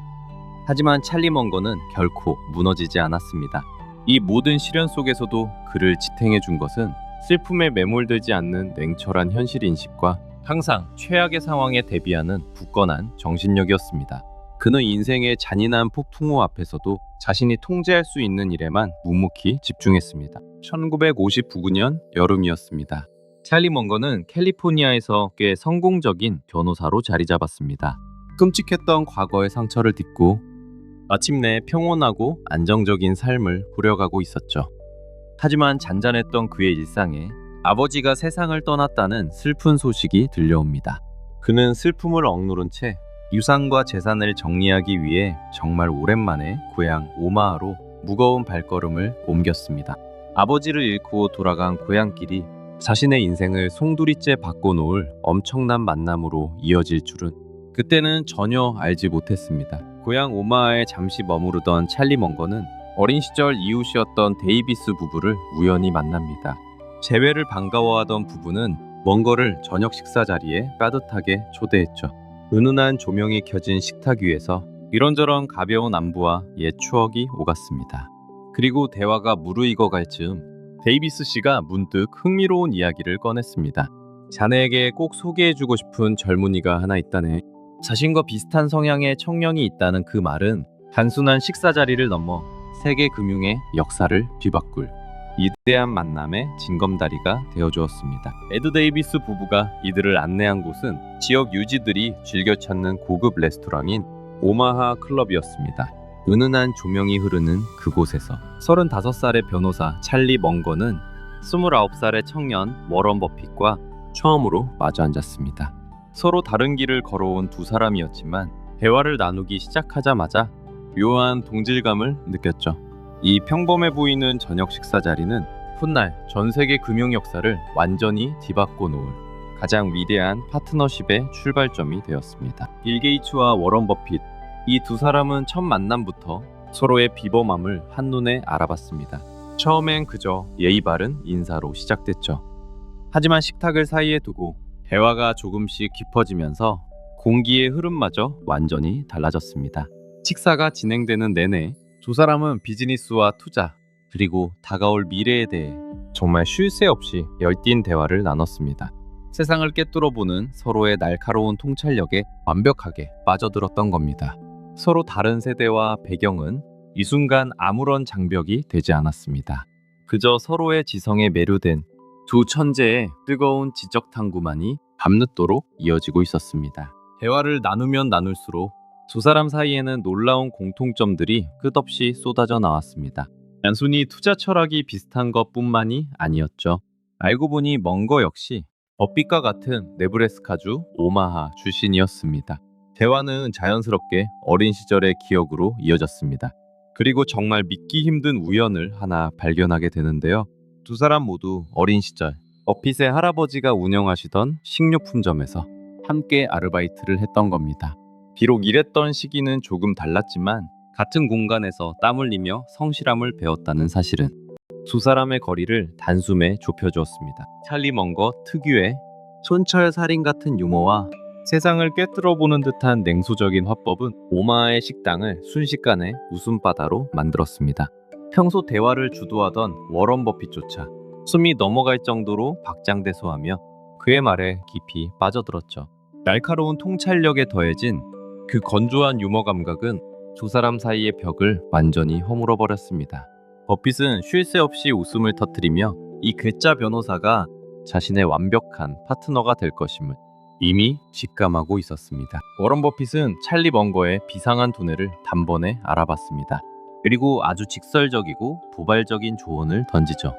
하지만 찰리 멍거는 결코 무너지지 않았습니다. 이 모든 시련 속에서도 그를 지탱해 준 것은 슬픔에 매몰되지 않는 냉철한 현실 인식과 항상 최악의 상황에 대비하는 굳건한 정신력이었습니다. 그는 인생의 잔인한 폭풍우 앞에서도 자신이 통제할 수 있는 일에만 묵묵히 집중했습니다. 1959년 여름이었습니다. 찰리 멍거는 캘리포니아에서 꽤 성공적인 변호사로 자리 잡았습니다. 끔찍했던 과거의 상처를 딛고 마침내 평온하고 안정적인 삶을 꾸려가고 있었죠. 하지만 잔잔했던 그의 일상에 아버지가 세상을 떠났다는 슬픈 소식이 들려옵니다. 그는 슬픔을 억누른 채 유산과 재산을 정리하기 위해 정말 오랜만에 고향 오마하로 무거운 발걸음을 옮겼습니다. 아버지를 잃고 돌아간 고향길이 자신의 인생을 송두리째 바꿔놓을 엄청난 만남으로 이어질 줄은 그때는 전혀 알지 못했습니다. 고향 오마하에 잠시 머무르던 찰리 멍거는 어린 시절 이웃이었던 데이비스 부부를 우연히 만납니다. 재회를 반가워하던 부부는 멍거를 저녁 식사 자리에 따뜻하게 초대했죠. 은은한 조명이 켜진 식탁 위에서 이런저런 가벼운 안부와 옛 추억이 오갔습니다. 그리고 대화가 무르익어갈 즈음 데이비스 씨가 문득 흥미로운 이야기를 꺼냈습니다. 자네에게 꼭 소개해주고 싶은 젊은이가 하나 있다네. 자신과 비슷한 성향의 청년이 있다는 그 말은 단순한 식사 자리를 넘어 세계 금융의 역사를 뒤바꿀 위대한 만남의 징검다리가 되어주었습니다. 에드 데이비스 부부가 이들을 안내한 곳은 지역 유지들이 즐겨 찾는 고급 레스토랑인 오마하 클럽이었습니다. 은은한 조명이 흐르는 그곳에서 35살의 변호사 찰리 멍거는 29살의 청년 워런 버핏과 처음으로 마주 앉았습니다. 서로 다른 길을 걸어온 두 사람이었지만 대화를 나누기 시작하자마자 묘한 동질감을 느꼈죠. 이 평범해 보이는 저녁 식사 자리는 훗날 전 세계 금융 역사를 완전히 뒤바꿔 놓을 가장 위대한 파트너십의 출발점이 되었습니다. 빌 게이츠와 워런 버핏, 이 두 사람은 첫 만남부터 서로의 비범함을 한눈에 알아봤습니다. 처음엔 그저 예의 바른 인사로 시작됐죠. 하지만 식탁을 사이에 두고 대화가 조금씩 깊어지면서 공기의 흐름마저 완전히 달라졌습니다. 식사가 진행되는 내내 두 사람은 비즈니스와 투자, 그리고 다가올 미래에 대해 정말 쉴 새 없이 열띤 대화를 나눴습니다. 세상을 꿰뚫어보는 서로의 날카로운 통찰력에 완벽하게 빠져들었던 겁니다. 서로 다른 세대와 배경은 이 순간 아무런 장벽이 되지 않았습니다. 그저 서로의 지성에 매료된 두 천재의 뜨거운 지적 탐구만이 밤늦도록 이어지고 있었습니다. 대화를 나누면 나눌수록 두 사람 사이에는 놀라운 공통점들이 끝없이 쏟아져 나왔습니다. 단순히 투자 철학이 비슷한 것뿐만이 아니었죠. 알고 보니 멍거 역시 버핏과 같은 네브래스카주 오마하 출신이었습니다. 대화는 자연스럽게 어린 시절의 기억으로 이어졌습니다. 그리고 정말 믿기 힘든 우연을 하나 발견하게 되는데요. 두 사람 모두 어린 시절 버핏의 할아버지가 운영하시던 식료품점에서 함께 아르바이트를 했던 겁니다. 비록 일했던 시기는 조금 달랐지만 같은 공간에서 땀 흘리며 성실함을 배웠다는 사실은 두 사람의 거리를 단숨에 좁혀주었습니다. 찰리 멍거 특유의 손철살인 같은 유머와 세상을 꿰뚫어보는 듯한 냉소적인 화법은 오마하의 식당을 순식간에 웃음바다로 만들었습니다. 평소 대화를 주도하던 워런 버핏조차 숨이 넘어갈 정도로 박장대소하며 그의 말에 깊이 빠져들었죠. 날카로운 통찰력에 더해진 그 건조한 유머 감각은 두 사람 사이의 벽을 완전히 허물어 버렸습니다. 버핏은 쉴 새 없이 웃음을 터뜨리며 이 괴짜 변호사가 자신의 완벽한 파트너가 될 것임을 이미 직감하고 있었습니다. 워런 버핏은 찰리 멍거의 비상한 두뇌를 단번에 알아봤습니다. 그리고 아주 직설적이고 도발적인 조언을 던지죠.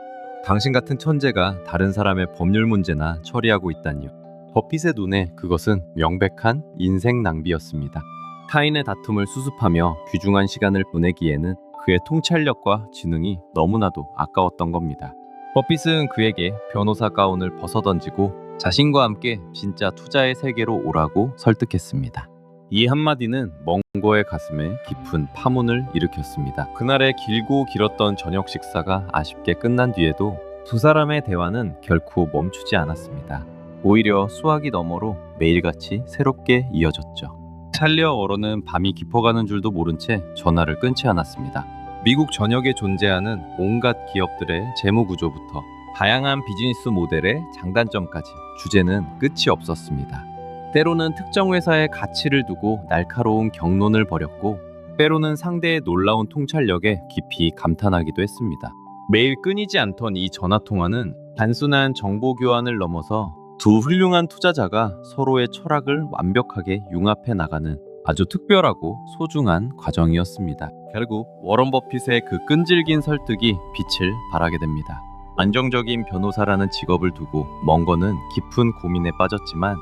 당신 같은 천재가 다른 사람의 법률 문제나 처리하고 있다니요. 버핏의 눈에 그것은 명백한 인생 낭비였습니다. 타인의 다툼을 수습하며 귀중한 시간을 보내기에는 그의 통찰력과 지능이 너무나도 아까웠던 겁니다. 버핏은 그에게 변호사 가운을 벗어던지고 자신과 함께 진짜 투자의 세계로 오라고 설득했습니다. 이 한마디는 멍거의 가슴에 깊은 파문을 일으켰습니다. 그날의 길고 길었던 저녁 식사가 아쉽게 끝난 뒤에도 두 사람의 대화는 결코 멈추지 않았습니다. 오히려 수화기 너머로 매일같이 새롭게 이어졌죠. 찰리와 워런은 밤이 깊어가는 줄도 모른 채 전화를 끊지 않았습니다. 미국 전역에 존재하는 온갖 기업들의 재무 구조부터 다양한 비즈니스 모델의 장단점까지 주제는 끝이 없었습니다. 때로는 특정 회사의 가치를 두고 날카로운 경론을 벌였고 때로는 상대의 놀라운 통찰력에 깊이 감탄하기도 했습니다. 매일 끊이지 않던 이 전화통화는 단순한 정보 교환을 넘어서 두 훌륭한 투자자가 서로의 철학을 완벽하게 융합해 나가는 아주 특별하고 소중한 과정이었습니다. 결국 워런 버핏의 그 끈질긴 설득이 빛을 발하게 됩니다. 안정적인 변호사라는 직업을 두고 멍거는 깊은 고민에 빠졌지만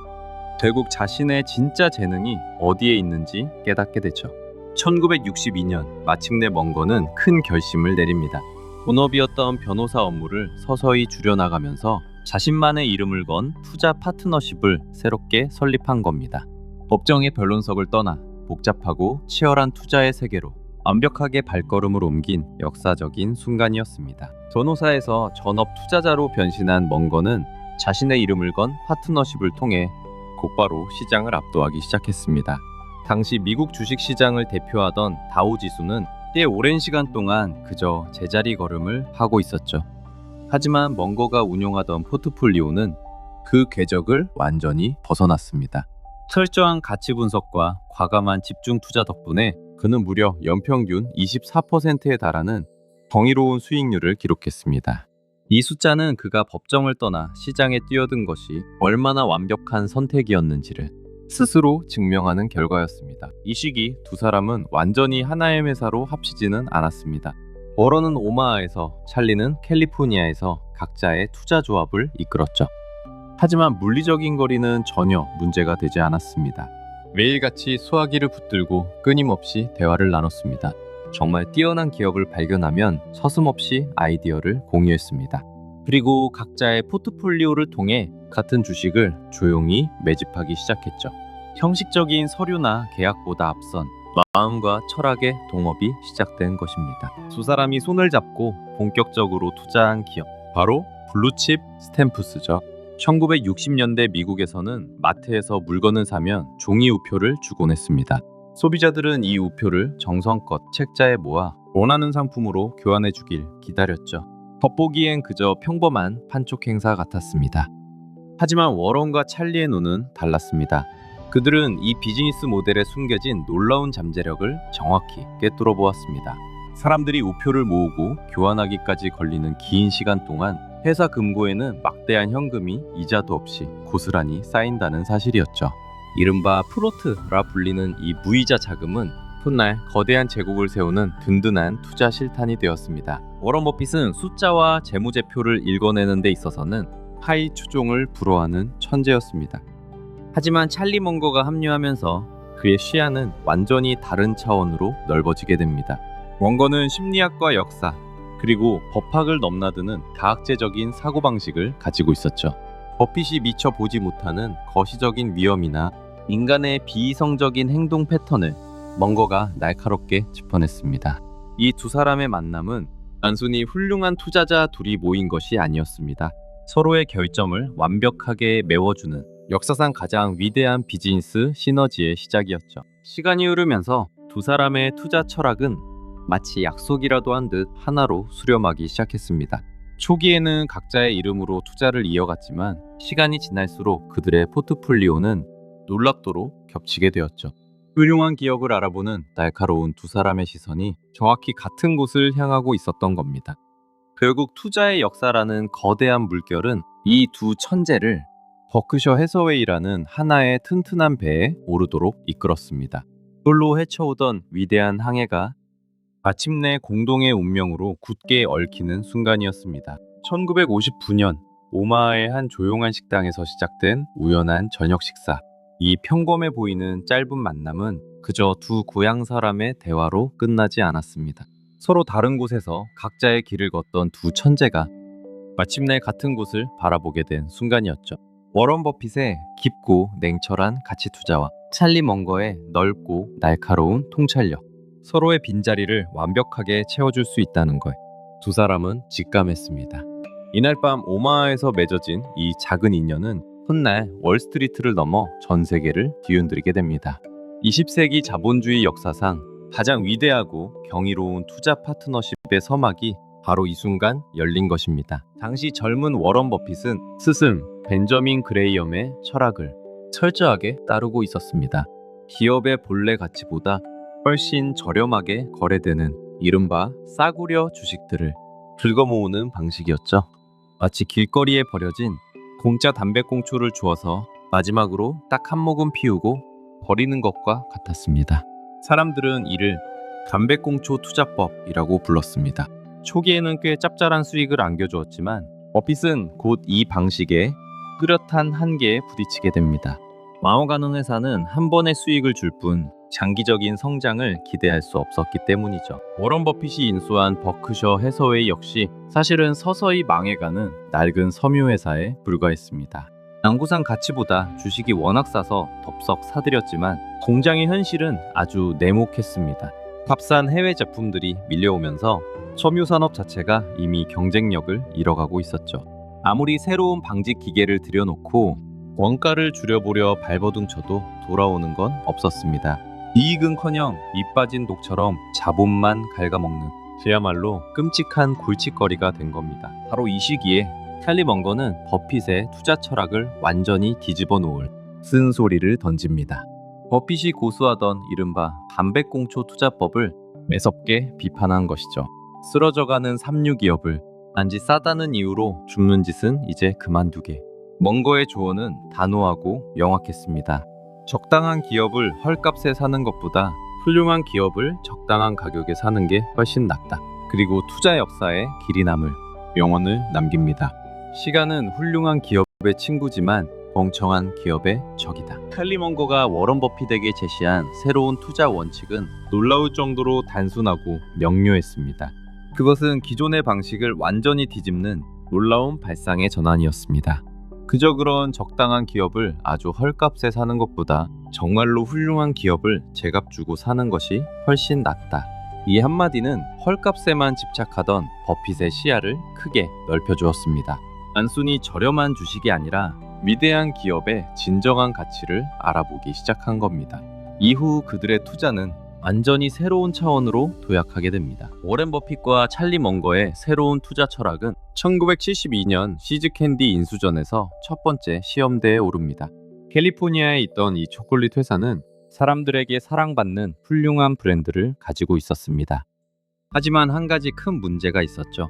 결국 자신의 진짜 재능이 어디에 있는지 깨닫게 되죠. 1962년 마침내 멍거는 큰 결심을 내립니다. 본업이었던 변호사 업무를 서서히 줄여나가면서 자신만의 이름을 건 투자 파트너십을 새롭게 설립한 겁니다. 법정의 변론석을 떠나 복잡하고 치열한 투자의 세계로 완벽하게 발걸음을 옮긴 역사적인 순간이었습니다. 변호사에서 전업 투자자로 변신한 멍거는 자신의 이름을 건 파트너십을 통해 곧바로 시장을 압도하기 시작했습니다. 당시 미국 주식시장을 대표하던 다우 지수는 꽤 오랜 시간 동안 그저 제자리 걸음을 하고 있었죠. 하지만 멍거가 운용하던 포트폴리오는 그 궤적을 완전히 벗어났습니다. 철저한 가치 분석과 과감한 집중 투자 덕분에 그는 무려 연평균 24%에 달하는 정의로운 수익률을 기록했습니다. 이 숫자는 그가 법정을 떠나 시장에 뛰어든 것이 얼마나 완벽한 선택이었는지를 스스로 증명하는 결과였습니다. 이 시기 두 사람은 완전히 하나의 회사로 합치지는 않았습니다. 워런은 오마하에서, 찰리는 캘리포니아에서 각자의 투자 조합을 이끌었죠. 하지만 물리적인 거리는 전혀 문제가 되지 않았습니다. 매일같이 수화기를 붙들고 끊임없이 대화를 나눴습니다. 정말 뛰어난 기업을 발견하면 서슴없이 아이디어를 공유했습니다. 그리고 각자의 포트폴리오를 통해 같은 주식을 조용히 매집하기 시작했죠. 형식적인 서류나 계약보다 앞선 마음과 철학의 동업이 시작된 것입니다. 두 사람이 손을 잡고 본격적으로 투자한 기업, 바로 블루칩 스탬프스죠. 1960년대 미국에서는 마트에서 물건을 사면 종이 우표를 주곤 했습니다. 소비자들은 이 우표를 정성껏 책자에 모아 원하는 상품으로 교환해 주길 기다렸죠. 겉보기엔 그저 평범한 판촉 행사 같았습니다. 하지만 워런과 찰리의 눈은 달랐습니다. 그들은 이 비즈니스 모델에 숨겨진 놀라운 잠재력을 정확히 꿰뚫어 보았습니다. 사람들이 우표를 모으고 교환하기까지 걸리는 긴 시간 동안 회사 금고에는 막대한 현금이 이자도 없이 고스란히 쌓인다는 사실이었죠. 이른바 프로트라 불리는 이 무이자 자금은 훗날 거대한 제국을 세우는 든든한 투자 실탄이 되었습니다. 워런 버핏은 숫자와 재무제표를 읽어내는 데 있어서는 하이 추종을 불허하는 천재였습니다. 하지만 찰리 먼거가 합류하면서 그의 시야는 완전히 다른 차원으로 넓어지게 됩니다. 먼거는 심리학과 역사, 그리고 법학을 넘나드는 다학제적인 사고방식을 가지고 있었죠. 버핏이 미처 보지 못하는 거시적인 위험이나 인간의 비이성적인 행동 패턴을 먼거가 날카롭게 짚어냈습니다. 이 두 사람의 만남은 단순히 훌륭한 투자자 둘이 모인 것이 아니었습니다. 서로의 결점을 완벽하게 메워주는 역사상 가장 위대한 비즈니스 시너지의 시작이었죠. 시간이 흐르면서 두 사람의 투자 철학은 마치 약속이라도 한 듯 하나로 수렴하기 시작했습니다. 초기에는 각자의 이름으로 투자를 이어갔지만 시간이 지날수록 그들의 포트폴리오는 놀랍도록 겹치게 되었죠. 훌륭한 기업을 알아보는 날카로운 두 사람의 시선이 정확히 같은 곳을 향하고 있었던 겁니다. 결국 투자의 역사라는 거대한 물결은 이 두 천재를 버크셔 해서웨이라는 하나의 튼튼한 배에 오르도록 이끌었습니다. 솔로 헤쳐오던 위대한 항해가 마침내 공동의 운명으로 굳게 얽히는 순간이었습니다. 1959년 오마하의 한 조용한 식당에서 시작된 우연한 저녁 식사. 이 평범해 보이는 짧은 만남은 그저 두 고향 사람의 대화로 끝나지 않았습니다. 서로 다른 곳에서 각자의 길을 걷던 두 천재가 마침내 같은 곳을 바라보게 된 순간이었죠. 워런 버핏의 깊고 냉철한 가치 투자와 찰리 먼거의 넓고 날카로운 통찰력. 서로의 빈자리를 완벽하게 채워줄 수 있다는 것. 두 사람은 직감했습니다. 이날 밤 오마하에서 맺어진 이 작은 인연은 훗날 월스트리트를 넘어 전 세계를 뒤흔들게 됩니다. 20세기 자본주의 역사상 가장 위대하고 경이로운 투자 파트너십의 서막이 바로 이 순간 열린 것입니다. 당시 젊은 워런 버핏은 스승 벤저민 그레이엄의 철학을 철저하게 따르고 있었습니다. 기업의 본래 가치보다 훨씬 저렴하게 거래되는 이른바 싸구려 주식들을 긁어모으는 방식이었죠. 마치 길거리에 버려진 공짜 담배꽁초를 주어서 마지막으로 딱 한 모금 피우고 버리는 것과 같았습니다. 사람들은 이를 담배꽁초 투자법이라고 불렀습니다. 초기에는 꽤 짭짤한 수익을 안겨주었지만 버핏은 곧 이 방식에 뚜렷한 한계에 부딪히게 됩니다. 망어가는 회사는 한 번의 수익을 줄 뿐 장기적인 성장을 기대할 수 없었기 때문이죠. 워런 버핏이 인수한 버크셔 해서웨이 역시 사실은 서서히 망해가는 낡은 섬유회사에 불과했습니다. 양구상 가치보다 주식이 워낙 싸서 덥석 사들였지만 공장의 현실은 아주 냉혹했습니다. 값싼 해외 제품들이 밀려오면서 섬유산업 자체가 이미 경쟁력을 잃어가고 있었죠. 아무리 새로운 방직 기계를 들여놓고 원가를 줄여보려 발버둥쳐도 돌아오는 건 없었습니다. 이익은커녕 밑 빠진 독처럼 자본만 갉아먹는 그야말로 끔찍한 골칫거리가 된 겁니다. 바로 이 시기에 찰리 먼거는 버핏의 투자 철학을 완전히 뒤집어 놓을 쓴소리를 던집니다. 버핏이 고수하던 이른바 담배꽁초 투자법을 매섭게 비판한 것이죠. 쓰러져가는 삼류 기업을 단지 싸다는 이유로 줍는 짓은 이제 그만두게. 먼거의 조언은 단호하고 명확했습니다. 적당한 기업을 헐값에 사는 것보다 훌륭한 기업을 적당한 가격에 사는 게 훨씬 낫다. 그리고 투자 역사에 길이 남을 명언을 남깁니다. 시간은 훌륭한 기업의 친구지만 멍청한 기업의 적이다. 찰리 멍거가 워런 버핏에게 제시한 새로운 투자 원칙은 놀라울 정도로 단순하고 명료했습니다. 그것은 기존의 방식을 완전히 뒤집는 놀라운 발상의 전환이었습니다. 그저 그런 적당한 기업을 아주 헐값에 사는 것보다 정말로 훌륭한 기업을 제값 주고 사는 것이 훨씬 낫다. 이 한마디는 헐값에만 집착하던 버핏의 시야를 크게 넓혀주었습니다. 단순히 저렴한 주식이 아니라 위대한 기업의 진정한 가치를 알아보기 시작한 겁니다. 이후 그들의 투자는 완전히 새로운 차원으로 도약하게 됩니다. 워렌 버핏과 찰리 멍거의 새로운 투자 철학은 1972년 시즈캔디 인수전에서 첫 번째 시험대에 오릅니다. 캘리포니아에 있던 이 초콜릿 회사는 사람들에게 사랑받는 훌륭한 브랜드를 가지고 있었습니다. 하지만 한 가지 큰 문제가 있었죠.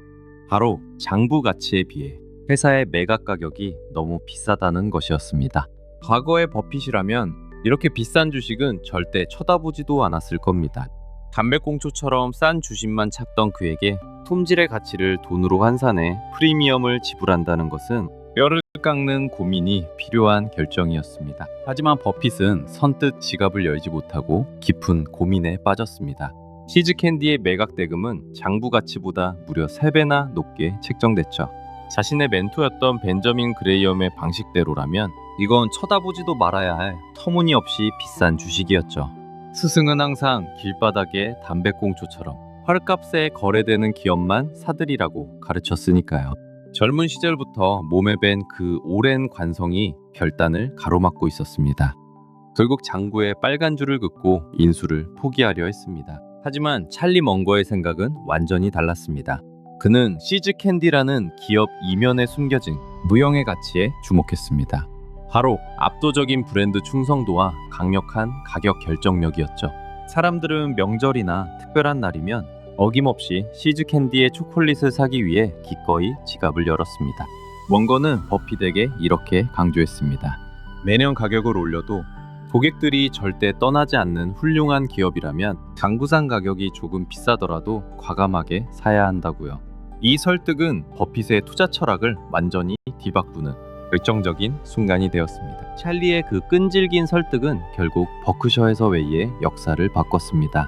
바로 장부 가치에 비해 회사의 매각 가격이 너무 비싸다는 것이었습니다. 과거의 버핏이라면 이렇게 비싼 주식은 절대 쳐다보지도 않았을 겁니다. 담배꽁초처럼 싼 주식만 찾던 그에게 품질의 가치를 돈으로 환산해 프리미엄을 지불한다는 것은 뼈를 깎는 고민이 필요한 결정이었습니다. 하지만 버핏은 선뜻 지갑을 열지 못하고 깊은 고민에 빠졌습니다. 시즈캔디의 매각 대금은 장부 가치보다 무려 3배나 높게 책정됐죠. 자신의 멘토였던 벤저민 그레이엄의 방식대로라면 이건 쳐다보지도 말아야 할 터무니없이 비싼 주식이었죠. 스승은 항상 길바닥의 담배꽁초처럼 헐값에 거래되는 기업만 사들이라고 가르쳤으니까요. 젊은 시절부터 몸에 밴 그 오랜 관성이 결단을 가로막고 있었습니다. 결국 장부에 빨간 줄을 긋고 인수를 포기하려 했습니다. 하지만 찰리 멍거의 생각은 완전히 달랐습니다. 그는 시즈캔디라는 기업 이면에 숨겨진 무형의 가치에 주목했습니다. 바로 압도적인 브랜드 충성도와 강력한 가격 결정력이었죠. 사람들은 명절이나 특별한 날이면 어김없이 시즈캔디의 초콜릿을 사기 위해 기꺼이 지갑을 열었습니다. 멍거는 버핏에게 이렇게 강조했습니다. 매년 가격을 올려도 고객들이 절대 떠나지 않는 훌륭한 기업이라면 장부상 가격이 조금 비싸더라도 과감하게 사야 한다고요. 이 설득은 버핏의 투자 철학을 완전히 뒤바꾸는 결정적인 순간이 되었습니다. 찰리의 그 끈질긴 설득은 결국 버크셔 해서웨이의 역사를 바꿨습니다.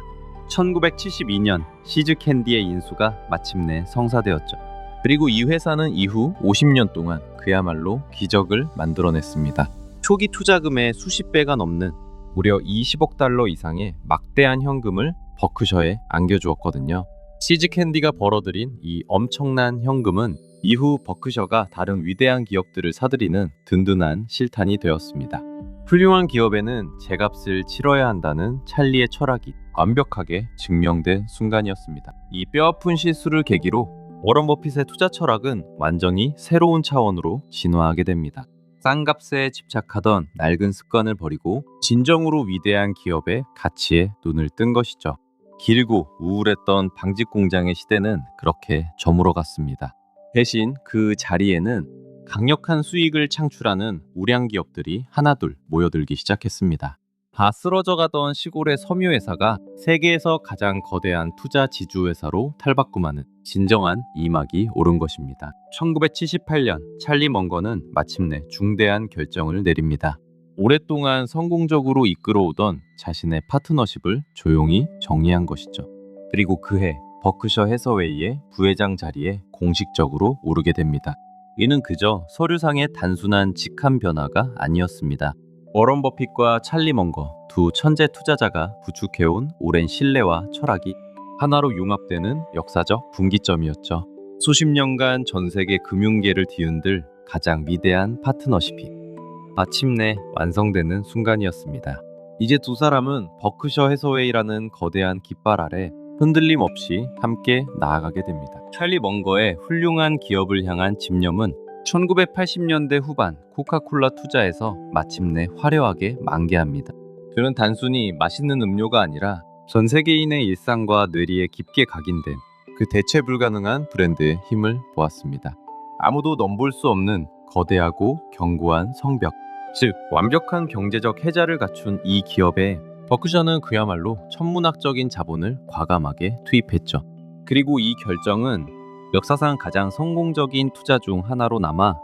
1972년 시즈캔디의 인수가 마침내 성사되었죠. 그리고 이 회사는 이후 50년 동안 그야말로 기적을 만들어냈습니다. 초기 투자금의 수십 배가 넘는 무려 20억 달러 이상의 막대한 현금을 버크셔에 안겨주었거든요. 시즈캔디가 벌어들인 이 엄청난 현금은 이후 버크셔가 다른 위대한 기업들을 사들이는 든든한 실탄이 되었습니다. 훌륭한 기업에는 제값을 치러야 한다는 찰리의 철학이 완벽하게 증명된 순간이었습니다. 이 뼈아픈 실수를 계기로 워런 버핏의 투자 철학은 완전히 새로운 차원으로 진화하게 됩니다. 싼 값에 집착하던 낡은 습관을 버리고 진정으로 위대한 기업의 가치에 눈을 뜬 것이죠. 길고 우울했던 방직 공장의 시대는 그렇게 저물어갔습니다. 대신 그 자리에는 강력한 수익을 창출하는 우량 기업들이 하나둘 모여들기 시작했습니다. 다 쓰러져가던 시골의 섬유회사가 세계에서 가장 거대한 투자 지주회사로 탈바꿈하는 진정한 이막이 오른 것입니다. 1978년 찰리 멍거는 마침내 중대한 결정을 내립니다. 오랫동안 성공적으로 이끌어오던 자신의 파트너십을 조용히 정리한 것이죠. 그리고 그해 버크셔 해서웨이의 부회장 자리에 공식적으로 오르게 됩니다. 이는 그저 서류상의 단순한 직함 변화가 아니었습니다. 워런 버핏과 찰리 멍거 두 천재 투자자가 구축해온 오랜 신뢰와 철학이 하나로 융합되는 역사적 분기점이었죠. 수십 년간 전 세계 금융계를 뒤흔들 가장 위대한 파트너십이 마침내 완성되는 순간이었습니다. 이제 두 사람은 버크셔 해서웨이라는 거대한 깃발 아래 흔들림 없이 함께 나아가게 됩니다. 찰리 멍거의 훌륭한 기업을 향한 집념은 1980년대 후반 코카콜라 투자에서 마침내 화려하게 만개합니다. 그는 단순히 맛있는 음료가 아니라 전 세계인의 일상과 뇌리에 깊게 각인된 그 대체 불가능한 브랜드의 힘을 보았습니다. 아무도 넘볼 수 없는 거대하고 견고한 성벽, 즉 완벽한 경제적 해자를 갖춘 이 기업에 버크셔는 그야말로 천문학적인 자본을 과감하게 투입했죠. 그리고 이 결정은 역사상 가장 성공적인 투자 중 하나로 남아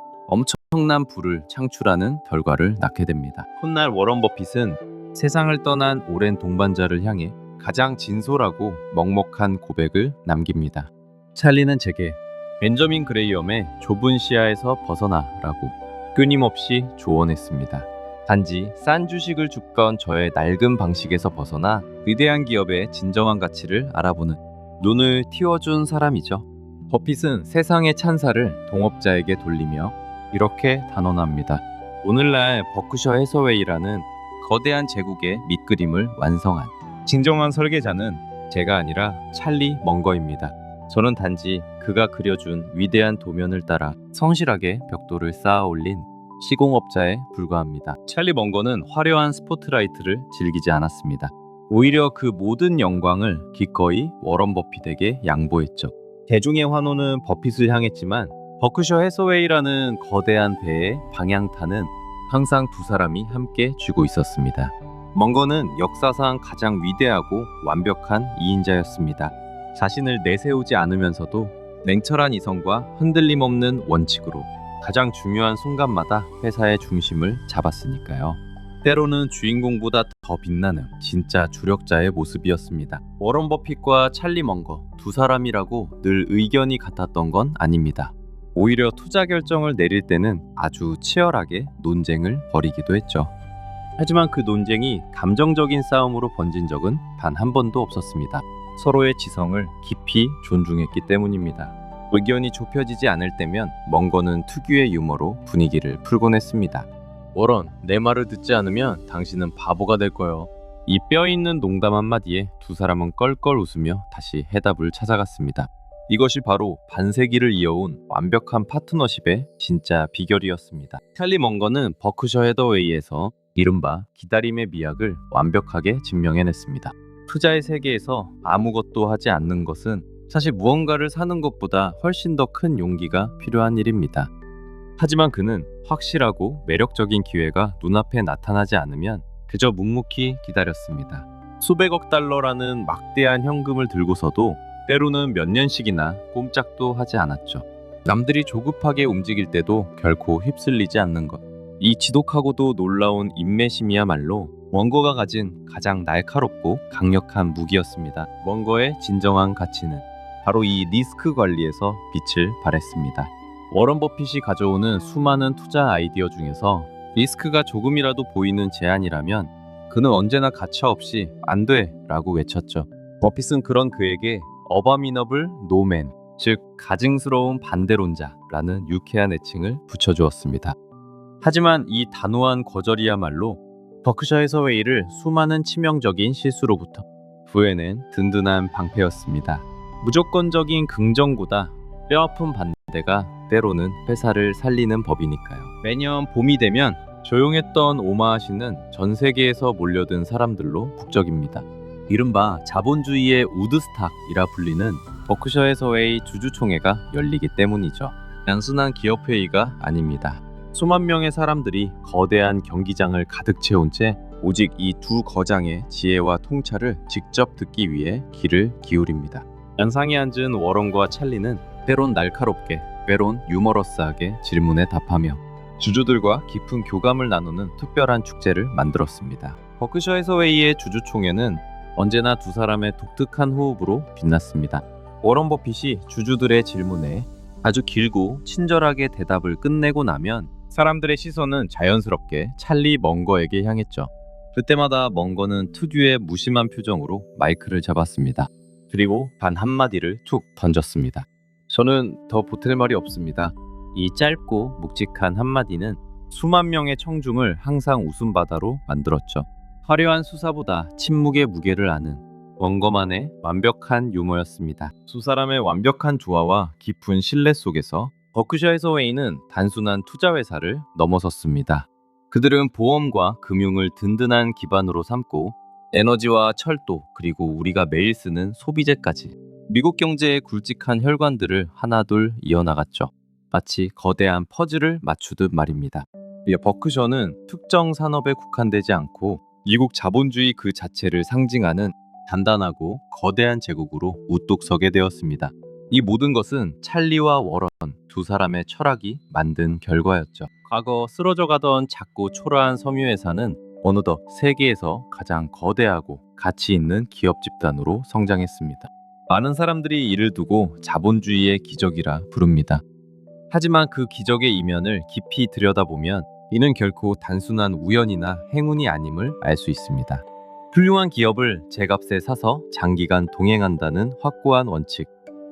엄청난 부를 창출하는 결과를 낳게 됩니다. 훗날 워런 버핏은 세상을 떠난 오랜 동반자를 향해 가장 진솔하고 먹먹한 고백을 남깁니다. 찰리는 제게 벤저민 그레이엄의 좁은 시야에서 벗어나라고 끊임없이 조언했습니다. 단지 싼 주식을 줍건 저의 낡은 방식에서 벗어나 위대한 기업의 진정한 가치를 알아보는 눈을 틔워준 사람이죠. 버핏은 세상의 찬사를 동업자에게 돌리며 이렇게 단언합니다. 오늘날 버크셔 해서웨이라는 거대한 제국의 밑그림을 완성한 진정한 설계자는 제가 아니라 찰리 멍거입니다. 저는 단지 그가 그려준 위대한 도면을 따라 성실하게 벽돌을 쌓아 올린 시공업자에 불과합니다. 찰리 멍거는 화려한 스포트라이트를 즐기지 않았습니다. 오히려 그 모든 영광을 기꺼이 워런 버핏에게 양보했죠. 대중의 환호는 버핏을 향했지만 버크셔 해서웨이라는 거대한 배의 방향타는 항상 두 사람이 함께 쥐고 있었습니다. 멍거는 역사상 가장 위대하고 완벽한 2인자였습니다. 자신을 내세우지 않으면서도 냉철한 이성과 흔들림 없는 원칙으로 가장 중요한 순간마다 회사의 중심을 잡았으니까요. 때로는 주인공보다 더 빛나는 진짜 주력자의 모습이었습니다. 워런 버핏과 찰리 멍거 두 사람이라고 늘 의견이 같았던 건 아닙니다. 오히려 투자 결정을 내릴 때는 아주 치열하게 논쟁을 벌이기도 했죠. 하지만 그 논쟁이 감정적인 싸움으로 번진 적은 단 한 번도 없었습니다. 서로의 지성을 깊이 존중했기 때문입니다. 의견이 좁혀지지 않을 때면 멍거는 특유의 유머로 분위기를 풀곤 했습니다. 워런, 내 말을 듣지 않으면 당신은 바보가 될 거요. 이 뼈있는 농담 한마디에 두 사람은 껄껄 웃으며 다시 해답을 찾아갔습니다. 이것이 바로 반세기를 이어온 완벽한 파트너십의 진짜 비결이었습니다. 찰리 멍거는 버크셔 해더웨이에서 이른바 기다림의 미학을 완벽하게 증명해냈습니다. 투자의 세계에서 아무것도 하지 않는 것은 사실 무언가를 사는 것보다 훨씬 더 큰 용기가 필요한 일입니다. 하지만 그는 확실하고 매력적인 기회가 눈앞에 나타나지 않으면 그저 묵묵히 기다렸습니다. 수백억 달러라는 막대한 현금을 들고서도 때로는 몇 년씩이나 꼼짝도 하지 않았죠. 남들이 조급하게 움직일 때도 결코 휩쓸리지 않는 것. 이 지독하고도 놀라운 인내심이야말로 멍거가 가진 가장 날카롭고 강력한 무기였습니다. 멍거의 진정한 가치는 바로 이 리스크 관리에서 빛을 발했습니다. 워런 버핏이 가져오는 수많은 투자 아이디어 중에서 리스크가 조금이라도 보이는 제안이라면 그는 언제나 가차없이 안 돼! 라고 외쳤죠. 버핏은 그런 그에게 어바미너블 노맨, 즉 가증스러운 반대론자라는 유쾌한 애칭을 붙여주었습니다. 하지만 이 단호한 거절이야말로 버크셔 해서웨이를 수많은 치명적인 실수로부터 구해낸 든든한 방패였습니다. 무조건적인 긍정보다 뼈아픈 반대가 때로는 회사를 살리는 법이니까요. 매년 봄이 되면 조용했던 오마하시는 전 세계에서 몰려든 사람들로 북적입니다. 이른바 자본주의의 우드스탁이라 불리는 버크셔 해서웨이 주주총회가 열리기 때문이죠. 단순한 기업회의가 아닙니다. 수만 명의 사람들이 거대한 경기장을 가득 채운 채 오직 이 두 거장의 지혜와 통찰을 직접 듣기 위해 귀를 기울입니다. 양상에 앉은 워런과 찰리는 때론 날카롭게, 때론 유머러스하게 질문에 답하며 주주들과 깊은 교감을 나누는 특별한 축제를 만들었습니다. 버크셔 해서웨이의 주주총회는 언제나 두 사람의 독특한 호흡으로 빛났습니다. 워런 버핏이 주주들의 질문에 아주 길고 친절하게 대답을 끝내고 나면 사람들의 시선은 자연스럽게 찰리 멍거에게 향했죠. 그때마다 멍거는 특유의 무심한 표정으로 마이크를 잡았습니다. 그리고 단 한마디를 툭 던졌습니다. 저는 더 보탤 말이 없습니다. 이 짧고 묵직한 한마디는 수만 명의 청중을 항상 웃음바다로 만들었죠. 화려한 수사보다 침묵의 무게를 아는 멍거만의 완벽한 유머였습니다. 두 사람의 완벽한 조화와 깊은 신뢰 속에서 버크셔 해서웨이는 단순한 투자회사를 넘어섰습니다. 그들은 보험과 금융을 든든한 기반으로 삼고 에너지와 철도 그리고 우리가 매일 쓰는 소비재까지 미국 경제의 굵직한 혈관들을 하나둘 이어나갔죠. 마치 거대한 퍼즐을 맞추듯 말입니다. 버크셔는 특정 산업에 국한되지 않고 미국 자본주의 그 자체를 상징하는 단단하고 거대한 제국으로 우뚝 서게 되었습니다. 이 모든 것은 찰리와 워런 두 사람의 철학이 만든 결과였죠. 과거 쓰러져 가던 작고 초라한 섬유회사는 어느덧 세계에서 가장 거대하고 가치 있는 기업 집단으로 성장했습니다. 많은 사람들이 이를 두고 자본주의의 기적이라 부릅니다. 하지만 그 기적의 이면을 깊이 들여다보면 이는 결코 단순한 우연이나 행운이 아님을 알 수 있습니다. 훌륭한 기업을 제값에 사서 장기간 동행한다는 확고한 원칙,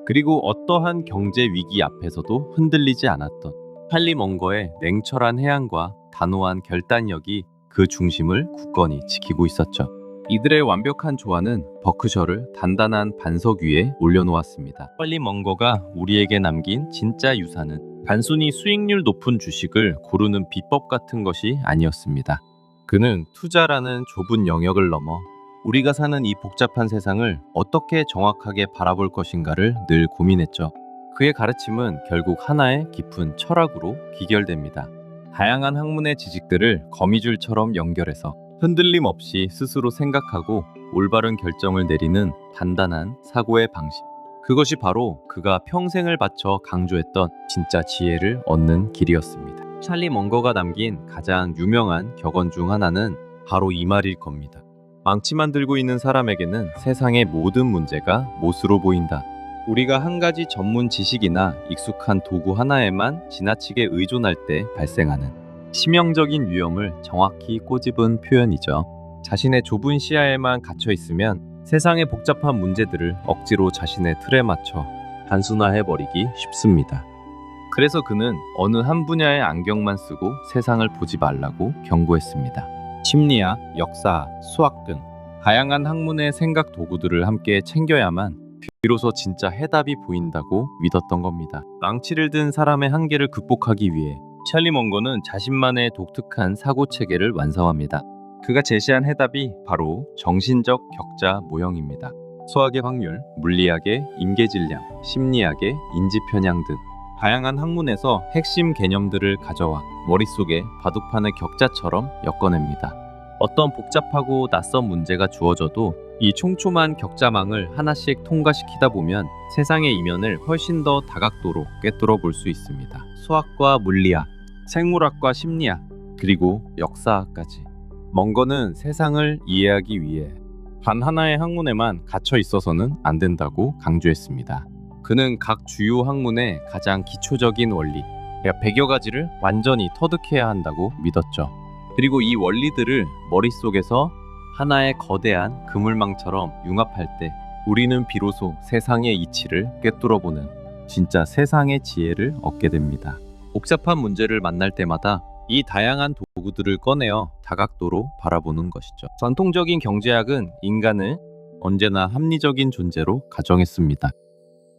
그리고 어떠한 경제 위기 앞에서도 흔들리지 않았던 찰리 멍거의 냉철한 해안과 단호한 결단력이 그 중심을 굳건히 지키고 있었죠. 이들의 완벽한 조화는 버크셔를 단단한 반석 위에 올려놓았습니다. 찰리 멍거가 우리에게 남긴 진짜 유산은 단순히 수익률 높은 주식을 고르는 비법 같은 것이 아니었습니다. 그는 투자라는 좁은 영역을 넘어 우리가 사는 이 복잡한 세상을 어떻게 정확하게 바라볼 것인가를 늘 고민했죠. 그의 가르침은 결국 하나의 깊은 철학으로 기결됩니다. 다양한 학문의 지식들을 거미줄처럼 연결해서 흔들림 없이 스스로 생각하고 올바른 결정을 내리는 단단한 사고의 방식. 그것이 바로 그가 평생을 바쳐 강조했던 진짜 지혜를 얻는 길이었습니다. 찰리 멍거가 남긴 가장 유명한 격언 중 하나는 바로 이 말일 겁니다. 망치만 들고 있는 사람에게는 세상의 모든 문제가 못으로 보인다. 우리가 한 가지 전문 지식이나 익숙한 도구 하나에만 지나치게 의존할 때 발생하는 치명적인 위험을 정확히 꼬집은 표현이죠. 자신의 좁은 시야에만 갇혀 있으면 세상의 복잡한 문제들을 억지로 자신의 틀에 맞춰 단순화해버리기 쉽습니다. 그래서 그는 어느 한 분야의 안경만 쓰고 세상을 보지 말라고 경고했습니다. 심리학, 역사, 수학 등 다양한 학문의 생각 도구들을 함께 챙겨야만 비로소 진짜 해답이 보인다고 믿었던 겁니다. 망치를 든 사람의 한계를 극복하기 위해 찰리 멍거는 자신만의 독특한 사고 체계를 완성합니다. 그가 제시한 해답이 바로 정신적 격자 모형입니다. 수학의 확률, 물리학의 임계질량, 심리학의 인지편향 등 다양한 학문에서 핵심 개념들을 가져와 머릿속에 바둑판의 격자처럼 엮어냅니다. 어떤 복잡하고 낯선 문제가 주어져도 이 촘촘한 격자망을 하나씩 통과시키다 보면 세상의 이면을 훨씬 더 다각도로 꿰뚫어 볼 수 있습니다. 수학과 물리학, 생물학과 심리학, 그리고 역사학까지. 멍거는 세상을 이해하기 위해 단 하나의 학문에만 갇혀 있어서는 안 된다고 강조했습니다. 그는 각 주요 학문의 가장 기초적인 원리, 약 100여 가지를 완전히 터득해야 한다고 믿었죠. 그리고 이 원리들을 머릿속에서 하나의 거대한 그물망처럼 융합할 때 우리는 비로소 세상의 이치를 꿰뚫어보는 진짜 세상의 지혜를 얻게 됩니다. 복잡한 문제를 만날 때마다 이 다양한 도구들을 꺼내어 다각도로 바라보는 것이죠. 전통적인 경제학은 인간을 언제나 합리적인 존재로 가정했습니다.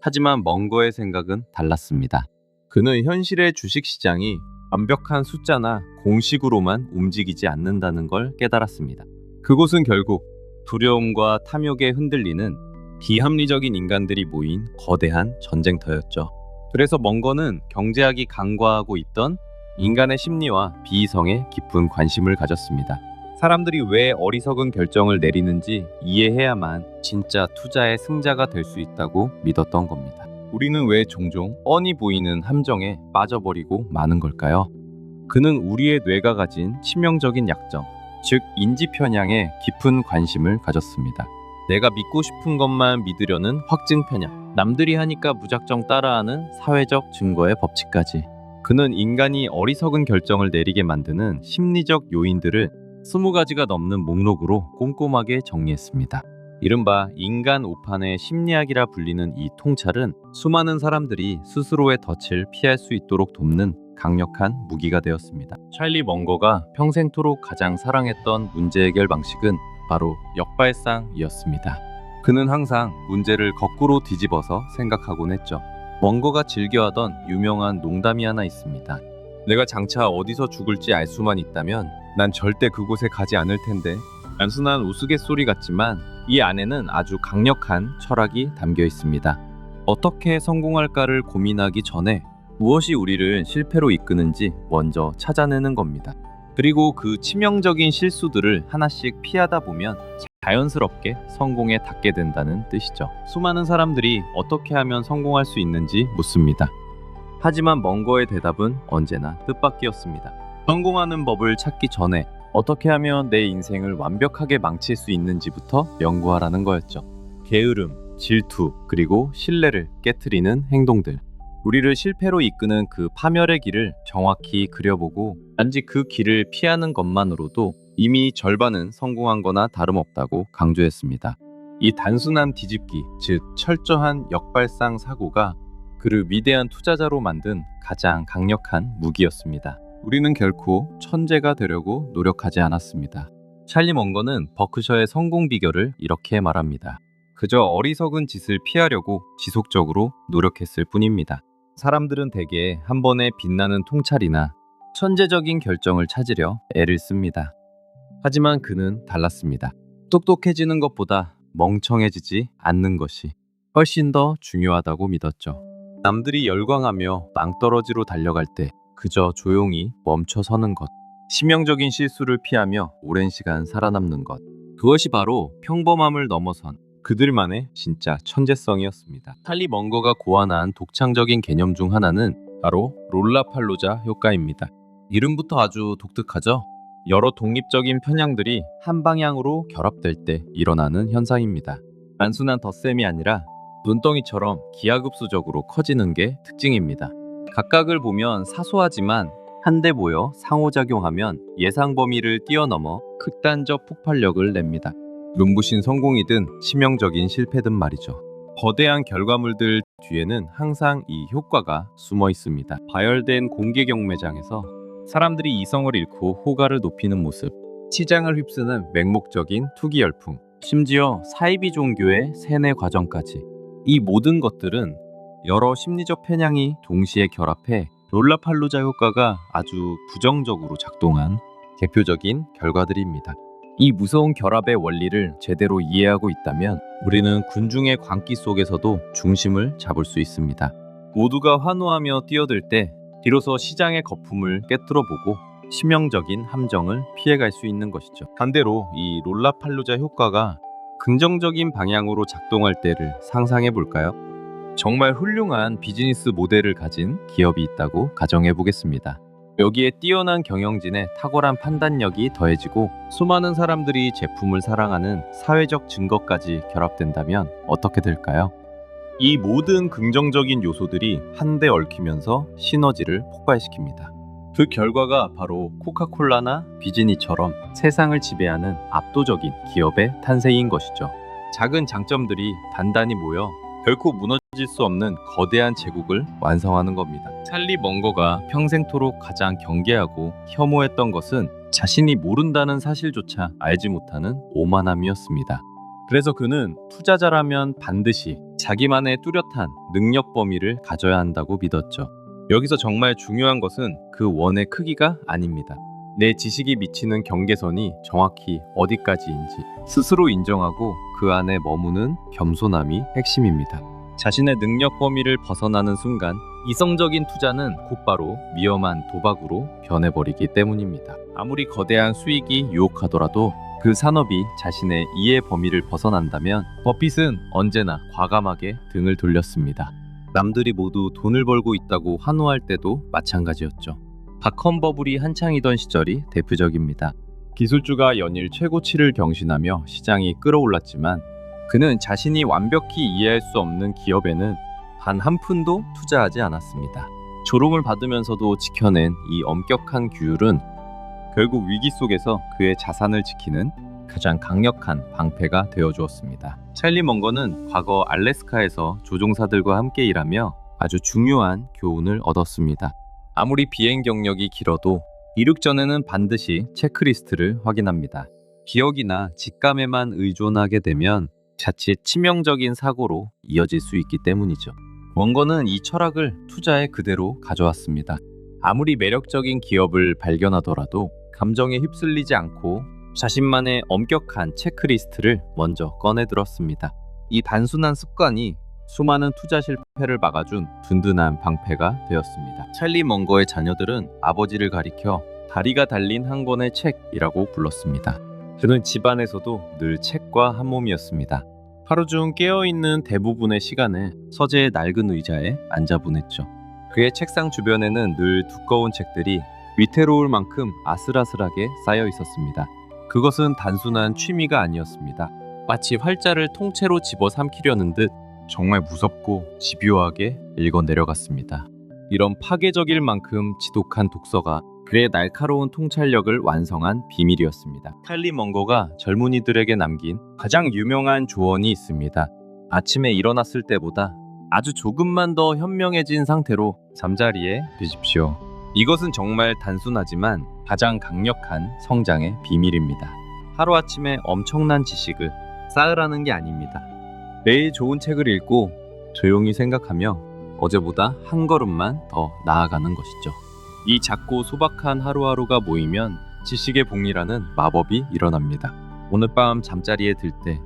하지만 멍거의 생각은 달랐습니다. 그는 현실의 주식시장이 완벽한 숫자나 공식으로만 움직이지 않는다는 걸 깨달았습니다. 그곳은 결국 두려움과 탐욕에 흔들리는 비합리적인 인간들이 모인 거대한 전쟁터였죠. 그래서 멍거는 경제학이 간과하고 있던 인간의 심리와 비이성에 깊은 관심을 가졌습니다. 사람들이 왜 어리석은 결정을 내리는지 이해해야만 진짜 투자의 승자가 될 수 있다고 믿었던 겁니다. 우리는 왜 종종 뻔히 보이는 함정에 빠져버리고 마는 걸까요? 그는 우리의 뇌가 가진 치명적인 약점, 즉 인지편향에 깊은 관심을 가졌습니다. 내가 믿고 싶은 것만 믿으려는 확증편향, 남들이 하니까 무작정 따라하는 사회적 증거의 법칙까지. 그는 인간이 어리석은 결정을 내리게 만드는 심리적 요인들을 20가지가 넘는 목록으로 꼼꼼하게 정리했습니다. 이른바 인간 오판의 심리학이라 불리는 이 통찰은 수많은 사람들이 스스로의 덫을 피할 수 있도록 돕는 강력한 무기가 되었습니다. 찰리 멍거가 평생토록 가장 사랑했던 문제 해결 방식은 바로 역발상이었습니다. 그는 항상 문제를 거꾸로 뒤집어서 생각하곤 했죠. 멍거가 즐겨하던 유명한 농담이 하나 있습니다. 내가 장차 어디서 죽을지 알 수만 있다면 난 절대 그곳에 가지 않을 텐데. 단순한 우스갯소리 같지만 이 안에는 아주 강력한 철학이 담겨 있습니다. 어떻게 성공할까를 고민하기 전에 무엇이 우리를 실패로 이끄는지 먼저 찾아내는 겁니다. 그리고 그 치명적인 실수들을 하나씩 피하다 보면 자연스럽게 성공에 닿게 된다는 뜻이죠. 수많은 사람들이 어떻게 하면 성공할 수 있는지 묻습니다. 하지만 멍거의 대답은 언제나 뜻밖이었습니다. 성공하는 법을 찾기 전에 어떻게 하면 내 인생을 완벽하게 망칠 수 있는지부터 연구하라는 거였죠. 게으름, 질투, 그리고 신뢰를 깨트리는 행동들. 우리를 실패로 이끄는 그 파멸의 길을 정확히 그려보고 단지 그 길을 피하는 것만으로도 이미 절반은 성공한 거나 다름없다고 강조했습니다. 이 단순한 뒤집기, 즉 철저한 역발상 사고가 그를 위대한 투자자로 만든 가장 강력한 무기였습니다. 우리는 결코 천재가 되려고 노력하지 않았습니다. 찰리 먼거는 버크셔의 성공 비결을 이렇게 말합니다. 그저 어리석은 짓을 피하려고 지속적으로 노력했을 뿐입니다. 사람들은 대개 한 번의 빛나는 통찰이나 천재적인 결정을 찾으려 애를 씁니다. 하지만 그는 달랐습니다. 똑똑해지는 것보다 멍청해지지 않는 것이 훨씬 더 중요하다고 믿었죠. 남들이 열광하며 낭떠러지로 달려갈 때 그저 조용히 멈춰 서는 것. 치명적인 실수를 피하며 오랜 시간 살아남는 것. 그것이 바로 평범함을 넘어선 그들만의 진짜 천재성이었습니다. 찰리 먼거가 고안한 독창적인 개념 중 하나는 바로 롤라팔로자 효과입니다. 이름부터 아주 독특하죠? 여러 독립적인 편향들이 한 방향으로 결합될 때 일어나는 현상입니다. 단순한 덧셈이 아니라 눈덩이처럼 기하급수적으로 커지는 게 특징입니다. 각각을 보면 사소하지만 한데 모여 상호작용하면 예상 범위를 뛰어넘어 극단적 폭발력을 냅니다. 눈부신 성공이든 치명적인 실패든 말이죠. 거대한 결과물들 뒤에는 항상 이 효과가 숨어 있습니다. 가열된 공개 경매장에서 사람들이 이성을 잃고 호가를 높이는 모습, 시장을 휩쓰는 맹목적인 투기 열풍, 심지어 사이비 종교의 세뇌 과정까지. 이 모든 것들은 여러 심리적 편향이 동시에 결합해 롤라팔로자 효과가 아주 부정적으로 작동한 대표적인 결과들입니다. 이 무서운 결합의 원리를 제대로 이해하고 있다면 우리는 군중의 광기 속에서도 중심을 잡을 수 있습니다. 모두가 환호하며 뛰어들 때 비로소 시장의 거품을 깨뚫어보고 치명적인 함정을 피해갈 수 있는 것이죠. 반대로 이 롤라팔로자 효과가 긍정적인 방향으로 작동할 때를 상상해 볼까요? 정말 훌륭한 비즈니스 모델을 가진 기업이 있다고 가정해 보겠습니다. 여기에 뛰어난 경영진의 탁월한 판단력이 더해지고 수많은 사람들이 제품을 사랑하는 사회적 증거까지 결합된다면 어떻게 될까요? 이 모든 긍정적인 요소들이 한데 얽히면서 시너지를 폭발시킵니다. 그 결과가 바로 코카콜라나 비즈니처럼 세상을 지배하는 압도적인 기업의 탄생인 것이죠. 작은 장점들이 단단히 모여 결코 무너질 수 없는 거대한 제국을 완성하는 겁니다. 찰리 먼거가 평생토록 가장 경계하고 혐오했던 것은 자신이 모른다는 사실조차 알지 못하는 오만함이었습니다. 그래서 그는 투자자라면 반드시 자기만의 뚜렷한 능력 범위를 가져야 한다고 믿었죠. 여기서 정말 중요한 것은 그 원의 크기가 아닙니다. 내 지식이 미치는 경계선이 정확히 어디까지인지 스스로 인정하고 그 안에 머무는 겸손함이 핵심입니다. 자신의 능력 범위를 벗어나는 순간 이성적인 투자는 곧바로 위험한 도박으로 변해버리기 때문입니다. 아무리 거대한 수익이 유혹하더라도 그 산업이 자신의 이해 범위를 벗어난다면 버핏은 언제나 과감하게 등을 돌렸습니다. 남들이 모두 돈을 벌고 있다고 환호할 때도 마찬가지였죠. 닷컴 버블이 한창이던 시절이 대표적입니다. 기술주가 연일 최고치를 경신하며 시장이 끌어올랐지만 그는 자신이 완벽히 이해할 수 없는 기업에는 단 한 푼도 투자하지 않았습니다. 조롱을 받으면서도 지켜낸 이 엄격한 규율은 결국 위기 속에서 그의 자산을 지키는 가장 강력한 방패가 되어주었습니다. 찰리 먼거는 과거 알래스카에서 조종사들과 함께 일하며 아주 중요한 교훈을 얻었습니다. 아무리 비행 경력이 길어도 이륙 전에는 반드시 체크리스트를 확인합니다. 기억이나 직감에만 의존하게 되면 자칫 치명적인 사고로 이어질 수 있기 때문이죠. 먼거는 이 철학을 투자에 그대로 가져왔습니다. 아무리 매력적인 기업을 발견하더라도 감정에 휩쓸리지 않고 자신만의 엄격한 체크리스트를 먼저 꺼내들었습니다. 이 단순한 습관이 수많은 투자 실패를 막아준 든든한 방패가 되었습니다. 찰리 먼거의 자녀들은 아버지를 가리켜 다리가 달린 한 권의 책이라고 불렀습니다. 그는 집안에서도 늘 책과 한 몸이었습니다. 하루 중 깨어있는 대부분의 시간을 서재의 낡은 의자에 앉아 보냈죠. 그의 책상 주변에는 늘 두꺼운 책들이 위태로울 만큼 아슬아슬하게 쌓여 있었습니다. 그것은 단순한 취미가 아니었습니다. 마치 활자를 통째로 집어삼키려는 듯 정말 무섭고 집요하게 읽어 내려갔습니다. 이런 파괴적일 만큼 지독한 독서가 그의 날카로운 통찰력을 완성한 비밀이었습니다. 찰리 먼거가 젊은이들에게 남긴 가장 유명한 조언이 있습니다. 아침에 일어났을 때보다 아주 조금만 더 현명해진 상태로 잠자리에 드십시오. 이것은 정말 단순하지만 가장 강력한 성장의 비밀입니다. 하루아침에 엄청난 지식을 쌓으라는 게 아닙니다. 매일 좋은 책을 읽고 조용히 생각하며 어제보다 한 걸음만 더 나아가는 것이죠. 이 작고 소박한 하루하루가 모이면 지식의 봉이라는 마법이 일어납니다. 오늘 밤 잠자리에 들 때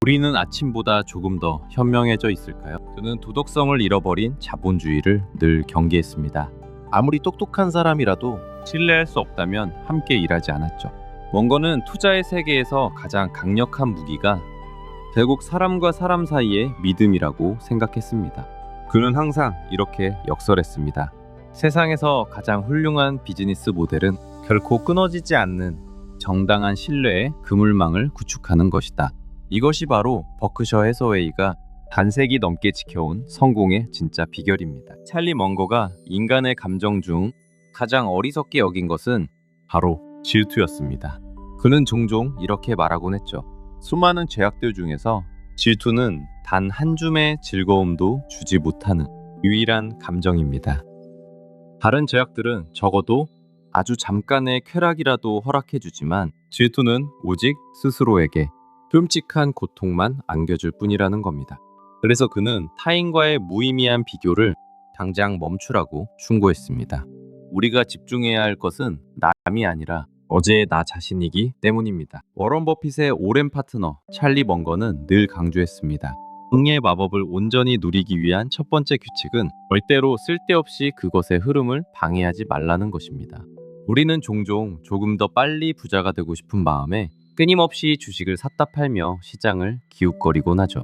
우리는 아침보다 조금 더 현명해져 있을까요? 그는 도덕성을 잃어버린 자본주의를 늘 경계했습니다. 아무리 똑똑한 사람이라도 신뢰할 수 없다면 함께 일하지 않았죠. 먼거는 투자의 세계에서 가장 강력한 무기가 결국 사람과 사람 사이의 믿음이라고 생각했습니다. 그는 항상 이렇게 역설했습니다. 세상에서 가장 훌륭한 비즈니스 모델은 결코 끊어지지 않는 정당한 신뢰의 그물망을 구축하는 것이다. 이것이 바로 버크셔 해서웨이가 반세기 넘게 지켜온 성공의 진짜 비결입니다. 찰리 먼거가 인간의 감정 중 가장 어리석게 여긴 것은 바로 질투였습니다. 그는 종종 이렇게 말하곤 했죠. 수많은 죄악들 중에서 질투는 단 한 줌의 즐거움도 주지 못하는 유일한 감정입니다. 다른 죄악들은 적어도 아주 잠깐의 쾌락이라도 허락해주지만 질투는 오직 스스로에게 끔찍한 고통만 안겨줄 뿐이라는 겁니다. 그래서 그는 타인과의 무의미한 비교를 당장 멈추라고 충고했습니다. 우리가 집중해야 할 것은 남이 아니라 어제의 나 자신이기 때문입니다. 워런 버핏의 오랜 파트너 찰리 먼거는 늘 강조했습니다. 흥의 마법을 온전히 누리기 위한 첫 번째 규칙은 절대로 쓸데없이 그것의 흐름을 방해하지 말라는 것입니다. 우리는 종종 조금 더 빨리 부자가 되고 싶은 마음에 끊임없이 주식을 샀다 팔며 시장을 기웃거리곤 하죠.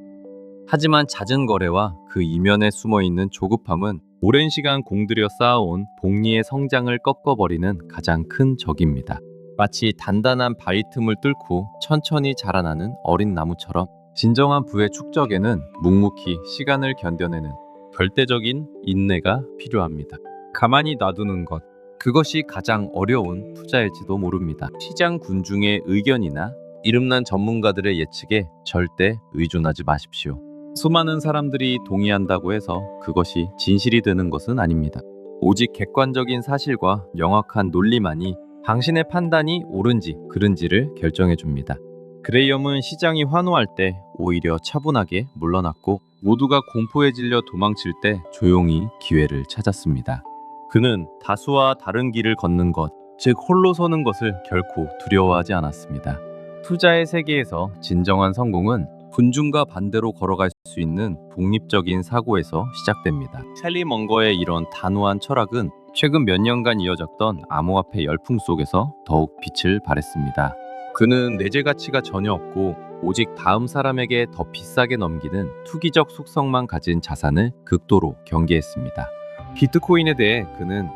하지만 잦은 거래와 그 이면에 숨어있는 조급함은 오랜 시간 공들여 쌓아온 복리의 성장을 꺾어버리는 가장 큰 적입니다. 마치 단단한 바위 틈을 뚫고 천천히 자라나는 어린 나무처럼 진정한 부의 축적에는 묵묵히 시간을 견뎌내는 절대적인 인내가 필요합니다. 가만히 놔두는 것, 그것이 가장 어려운 투자일지도 모릅니다. 시장 군중의 의견이나 이름난 전문가들의 예측에 절대 의존하지 마십시오. 수많은 사람들이 동의한다고 해서 그것이 진실이 되는 것은 아닙니다. 오직 객관적인 사실과 명확한 논리만이 당신의 판단이 옳은지 그른지를 결정해 줍니다. 그레이엄은 시장이 환호할 때 오히려 차분하게 물러났고 모두가 공포에 질려 도망칠 때 조용히 기회를 찾았습니다. 그는 다수와 다른 길을 걷는 것, 즉 홀로 서는 것을 결코 두려워하지 않았습니다. 투자의 세계에서 진정한 성공은 군중과 반대로 걸어갈 수 있는 독립적인 사고에서 시작됩니다. 찰리 먼거의 이런 단호한 철학은 최근 몇 년간 이어졌던 암호화폐 열풍 속에서 더욱 빛을 발했습니다. 그는 내재 가치가 전혀 없고 오직 다음 사람에게 더 비싸게 넘기는 투기적 속성만 가진 자산을 극도로 경계했습니다. 비트코인에 대해 그는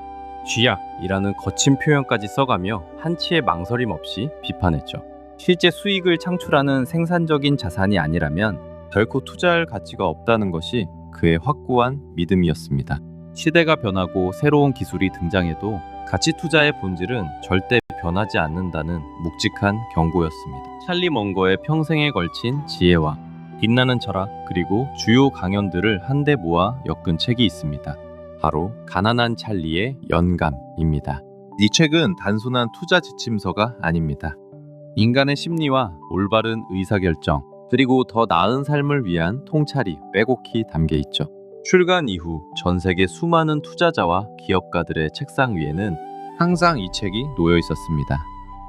쥐약이라는 거친 표현까지 써가며 한치의 망설임 없이 비판했죠. 실제 수익을 창출하는 생산적인 자산이 아니라면 결코 투자할 가치가 없다는 것이 그의 확고한 믿음이었습니다. 시대가 변하고 새로운 기술이 등장해도 가치 투자의 본질은 절대 변하지 않는다는 묵직한 경고였습니다. 찰리 먼거의 평생에 걸친 지혜와 빛나는 철학 그리고 주요 강연들을 한데 모아 엮은 책이 있습니다. 바로 가난한 찰리의 연감입니다. 이 책은 단순한 투자 지침서가 아닙니다. 인간의 심리와 올바른 의사결정 그리고 더 나은 삶을 위한 통찰이 빼곡히 담겨 있죠. 출간 이후 전 세계 수많은 투자자와 기업가들의 책상 위에는 항상 이 책이 놓여 있었습니다.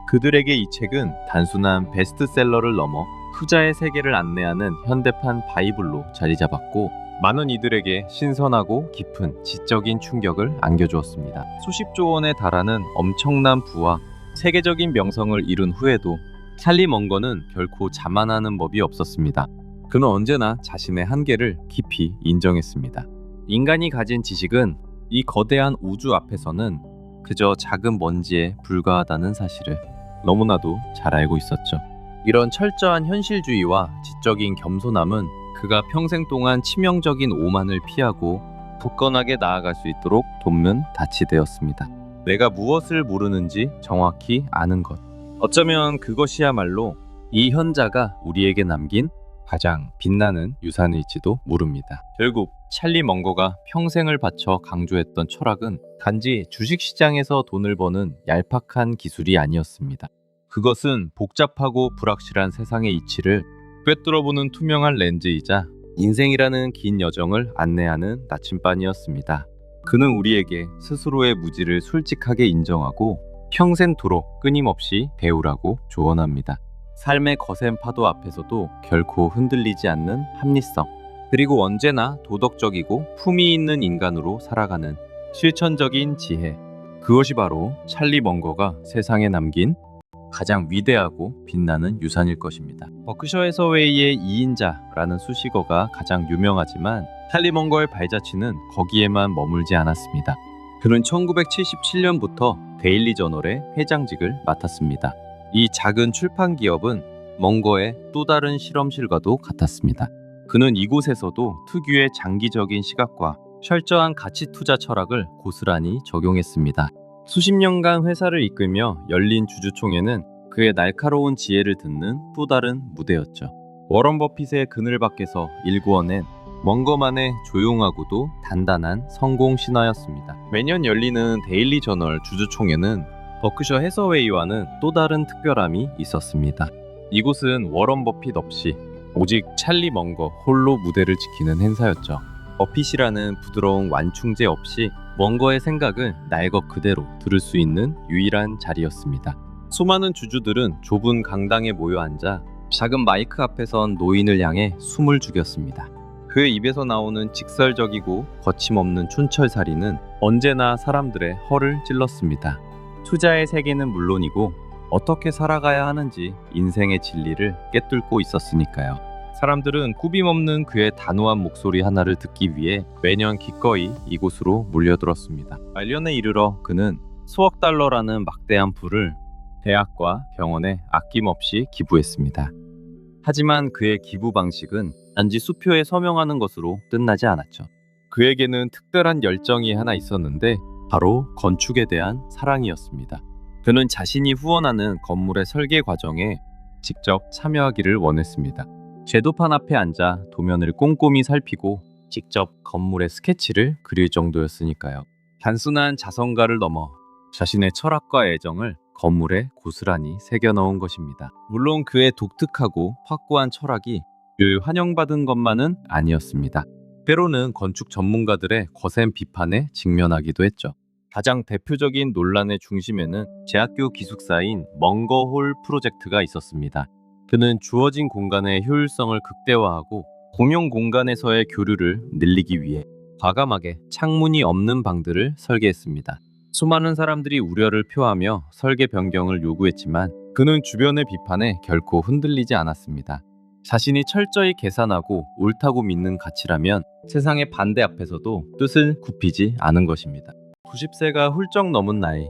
그들에게 이 책은 단순한 베스트셀러를 넘어 투자의 세계를 안내하는 현대판 바이블로 자리 잡았고 많은 이들에게 신선하고 깊은 지적인 충격을 안겨주었습니다. 수십조 원에 달하는 엄청난 부와 세계적인 명성을 이룬 후에도 찰리 멍거는 결코 자만하는 법이 없었습니다. 그는 언제나 자신의 한계를 깊이 인정했습니다. 인간이 가진 지식은 이 거대한 우주 앞에서는 그저 작은 먼지에 불과하다는 사실을 너무나도 잘 알고 있었죠. 이런 철저한 현실주의와 지적인 겸손함은 그가 평생 동안 치명적인 오만을 피하고 굳건하게 나아갈 수 있도록 돕는 닻이 되었습니다. 내가 무엇을 모르는지 정확히 아는 것. 어쩌면 그것이야말로 이 현자가 우리에게 남긴 가장 빛나는 유산일지도 모릅니다. 결국 찰리 멍거가 평생을 바쳐 강조했던 철학은 단지 주식시장에서 돈을 버는 얄팍한 기술이 아니었습니다. 그것은 복잡하고 불확실한 세상의 이치를 꿰뚫어보는 투명한 렌즈이자 인생이라는 긴 여정을 안내하는 나침반이었습니다. 그는 우리에게 스스로의 무지를 솔직하게 인정하고 평생토록 끊임없이 배우라고 조언합니다. 삶의 거센 파도 앞에서도 결코 흔들리지 않는 합리성, 그리고 언제나 도덕적이고 품위 있는 인간으로 살아가는 실천적인 지혜. 그것이 바로 찰리 멍거가 세상에 남긴 가장 위대하고 빛나는 유산일 것입니다. 버크셔 해서웨이의 2인자라는 수식어가 가장 유명하지만 찰리 멍거의 발자취는 거기에만 머물지 않았습니다. 그는 1977년부터 데일리 저널의 회장직을 맡았습니다. 이 작은 출판 기업은 멍거의 또 다른 실험실과도 같았습니다. 그는 이곳에서도 특유의 장기적인 시각과 철저한 가치 투자 철학을 고스란히 적용했습니다. 수십 년간 회사를 이끌며 열린 주주총회는 그의 날카로운 지혜를 듣는 또 다른 무대였죠. 워런 버핏의 그늘 밖에서 일구어낸 멍거만의 조용하고도 단단한 성공 신화였습니다. 매년 열리는 데일리 저널 주주총회는 버크셔 해서웨이와는 또 다른 특별함이 있었습니다. 이곳은 워런 버핏 없이 오직 찰리 멍거 홀로 무대를 지키는 행사였죠. 버핏이라는 부드러운 완충제 없이 멍거의 생각을 날 것 그대로 들을 수 있는 유일한 자리였습니다. 수많은 주주들은 좁은 강당에 모여 앉아 작은 마이크 앞에 선 노인을 향해 숨을 죽였습니다. 그의 입에서 나오는 직설적이고 거침없는 춘철살이는 언제나 사람들의 허를 찔렀습니다. 투자의 세계는 물론이고 어떻게 살아가야 하는지 인생의 진리를 꿰뚫고 있었으니까요. 사람들은 꾸밈없는 그의 단호한 목소리 하나를 듣기 위해 매년 기꺼이 이곳으로 몰려들었습니다. 말년에 이르러 그는 수억 달러라는 막대한 부를 대학과 병원에 아낌없이 기부했습니다. 하지만 그의 기부 방식은 단지 수표에 서명하는 것으로 끝나지 않았죠. 그에게는 특별한 열정이 하나 있었는데 바로 건축에 대한 사랑이었습니다. 그는 자신이 후원하는 건물의 설계 과정에 직접 참여하기를 원했습니다. 제도판 앞에 앉아 도면을 꼼꼼히 살피고 직접 건물의 스케치를 그릴 정도였으니까요. 단순한 자선가를 넘어 자신의 철학과 애정을 건물에 고스란히 새겨넣은 것입니다. 물론 그의 독특하고 확고한 철학이 늘 환영받은 것만은 아니었습니다. 때로는 건축 전문가들의 거센 비판에 직면하기도 했죠. 가장 대표적인 논란의 중심에는 대학교 기숙사인 멍거홀 프로젝트가 있었습니다. 그는 주어진 공간의 효율성을 극대화하고 공용 공간에서의 교류를 늘리기 위해 과감하게 창문이 없는 방들을 설계했습니다. 수많은 사람들이 우려를 표하며 설계 변경을 요구했지만 그는 주변의 비판에 결코 흔들리지 않았습니다. 자신이 철저히 계산하고 옳다고 믿는 가치라면 세상의 반대 앞에서도 뜻을 굽히지 않은 것입니다. 90세가 훌쩍 넘은 나이,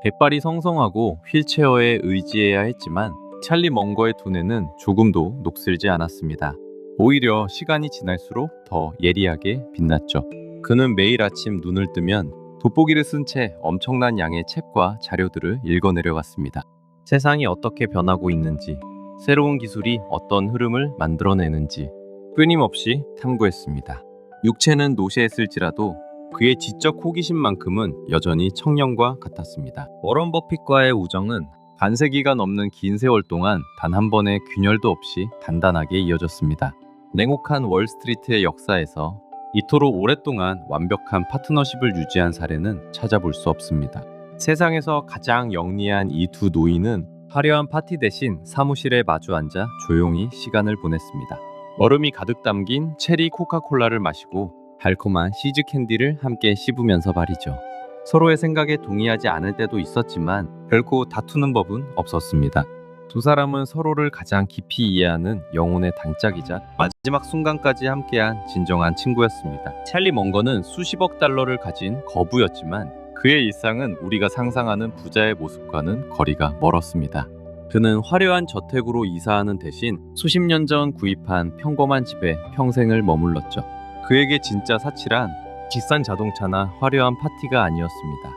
백발이 성성하고 휠체어에 의지해야 했지만 찰리 멍거의 두뇌는 조금도 녹슬지 않았습니다. 오히려 시간이 지날수록 더 예리하게 빛났죠. 그는 매일 아침 눈을 뜨면 돋보기를 쓴 채 엄청난 양의 책과 자료들을 읽어내려갔습니다. 세상이 어떻게 변하고 있는지, 새로운 기술이 어떤 흐름을 만들어내는지 끊임없이 탐구했습니다. 육체는 노쇠했을지라도 그의 지적 호기심만큼은 여전히 청년과 같았습니다. 워런 버핏과의 우정은 반세기가 넘는 긴 세월 동안 단 한 번의 균열도 없이 단단하게 이어졌습니다. 냉혹한 월스트리트의 역사에서 이토록 오랫동안 완벽한 파트너십을 유지한 사례는 찾아볼 수 없습니다. 세상에서 가장 영리한 이 두 노인은 화려한 파티 대신 사무실에 마주 앉아 조용히 시간을 보냈습니다. 얼음이 가득 담긴 체리 코카콜라를 마시고 달콤한 시즈 캔디를 함께 씹으면서 말이죠. 서로의 생각에 동의하지 않을 때도 있었지만 결코 다투는 법은 없었습니다. 두 사람은 서로를 가장 깊이 이해하는 영혼의 단짝이자 마지막 순간까지 함께한 진정한 친구였습니다. 찰리 멍거는 수십억 달러를 가진 거부였지만 그의 일상은 우리가 상상하는 부자의 모습과는 거리가 멀었습니다. 그는 화려한 저택으로 이사하는 대신 수십 년 전 구입한 평범한 집에 평생을 머물렀죠. 그에게 진짜 사치란 비싼 자동차나 화려한 파티가 아니었습니다.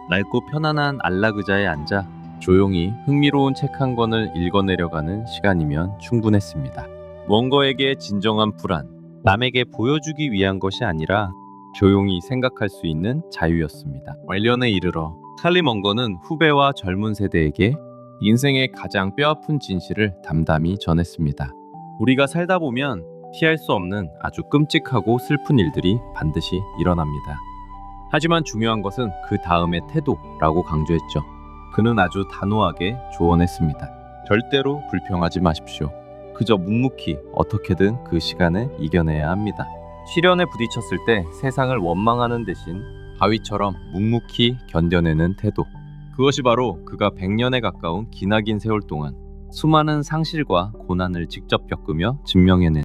낡고 편안한 안락의자에 앉아 조용히 흥미로운 책 한 권을 읽어내려가는 시간이면 충분했습니다. 멍거에게 진정한 불안, 남에게 보여주기 위한 것이 아니라 조용히 생각할 수 있는 자유였습니다. 말년에 이르러 찰리 멍거는 후배와 젊은 세대에게 인생의 가장 뼈아픈 진실을 담담히 전했습니다. 우리가 살다 보면 피할 수 없는 아주 끔찍하고 슬픈 일들이 반드시 일어납니다. 하지만 중요한 것은 그 다음의 태도라고 강조했죠. 그는 아주 단호하게 조언했습니다. 절대로 불평하지 마십시오. 그저 묵묵히 어떻게든 그 시간을 이겨내야 합니다. 시련에 부딪혔을 때 세상을 원망하는 대신 바위처럼 묵묵히 견뎌내는 태도. 그것이 바로 그가 100년에 가까운 기나긴 세월 동안 수많은 상실과 고난을 직접 겪으며 증명해낸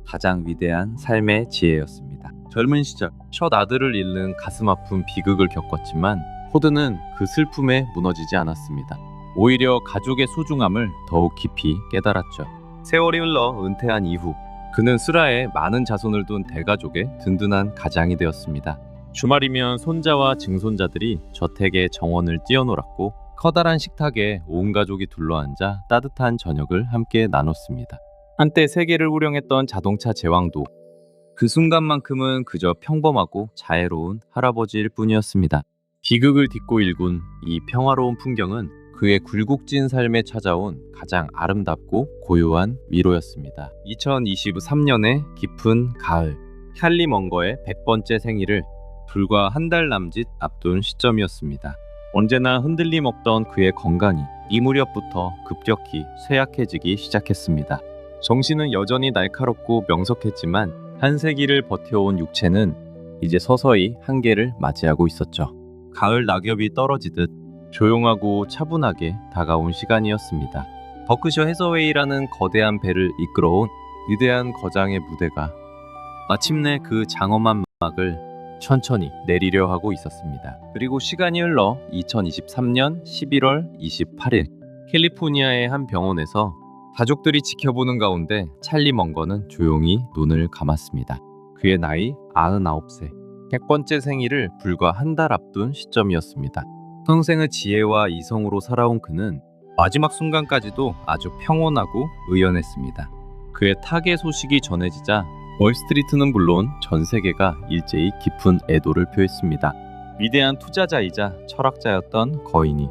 가장 위대한 삶의 지혜였습니다. 젊은 시절 첫 아들을 잃는 가슴 아픈 비극을 겪었지만 포드는 그 슬픔에 무너지지 않았습니다. 오히려 가족의 소중함을 더욱 깊이 깨달았죠. 세월이 흘러 은퇴한 이후 그는 슬하에 많은 자손을 둔 대가족의 든든한 가장이 되었습니다. 주말이면 손자와 증손자들이 저택의 정원을 뛰어놀았고 커다란 식탁에 온 가족이 둘러앉아 따뜻한 저녁을 함께 나눴습니다. 한때 세계를 우령했던 자동차 제왕도 그 순간만큼은 그저 평범하고 자애로운 할아버지일 뿐이었습니다. 비극을 딛고 일군 이 평화로운 풍경은 그의 굴곡진 삶에 찾아온 가장 아름답고 고요한 위로였습니다. 2023년의 깊은 가을, 찰리 멍거의 100번째 생일을 불과 한 달 남짓 앞둔 시점이었습니다. 언제나 흔들림 없던 그의 건강이 이 무렵부터 급격히 쇠약해지기 시작했습니다. 정신은 여전히 날카롭고 명석했지만 한 세기를 버텨온 육체는 이제 서서히 한계를 맞이하고 있었죠. 가을 낙엽이 떨어지듯 조용하고 차분하게 다가온 시간이었습니다. 버크셔 해서웨이라는 거대한 배를 이끌어온 위대한 거장의 무대가 마침내 그 장엄한 막을 천천히 내리려 하고 있었습니다. 그리고 시간이 흘러 2023년 11월 28일 캘리포니아의 한 병원에서 가족들이 지켜보는 가운데 찰리 멍거는 조용히 눈을 감았습니다. 그의 나이 99세, 100번째 생일을 불과 한 달 앞둔 시점이었습니다. 평생의 지혜와 이성으로 살아온 그는 마지막 순간까지도 아주 평온하고 의연했습니다. 그의 타계 소식이 전해지자 월스트리트는 물론 전 세계가 일제히 깊은 애도를 표했습니다. 위대한 투자자이자 철학자였던 거인이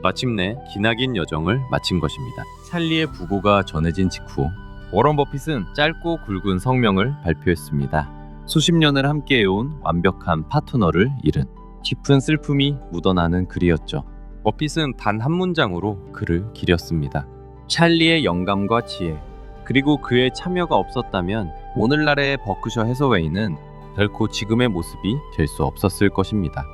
마침내 기나긴 여정을 마친 것입니다. 찰리의 부고가 전해진 직후 워런 버핏은 짧고 굵은 성명을 발표했습니다. 수십 년을 함께해온 완벽한 파트너를 잃은 깊은 슬픔이 묻어나는 글이었죠. 버핏은 단 한 문장으로 글을 기렸습니다. 찰리의 영감과 지혜, 그리고 그의 참여가 없었다면 오늘날의 버크셔 해서웨이는 결코 지금의 모습이 될 수 없었을 것입니다.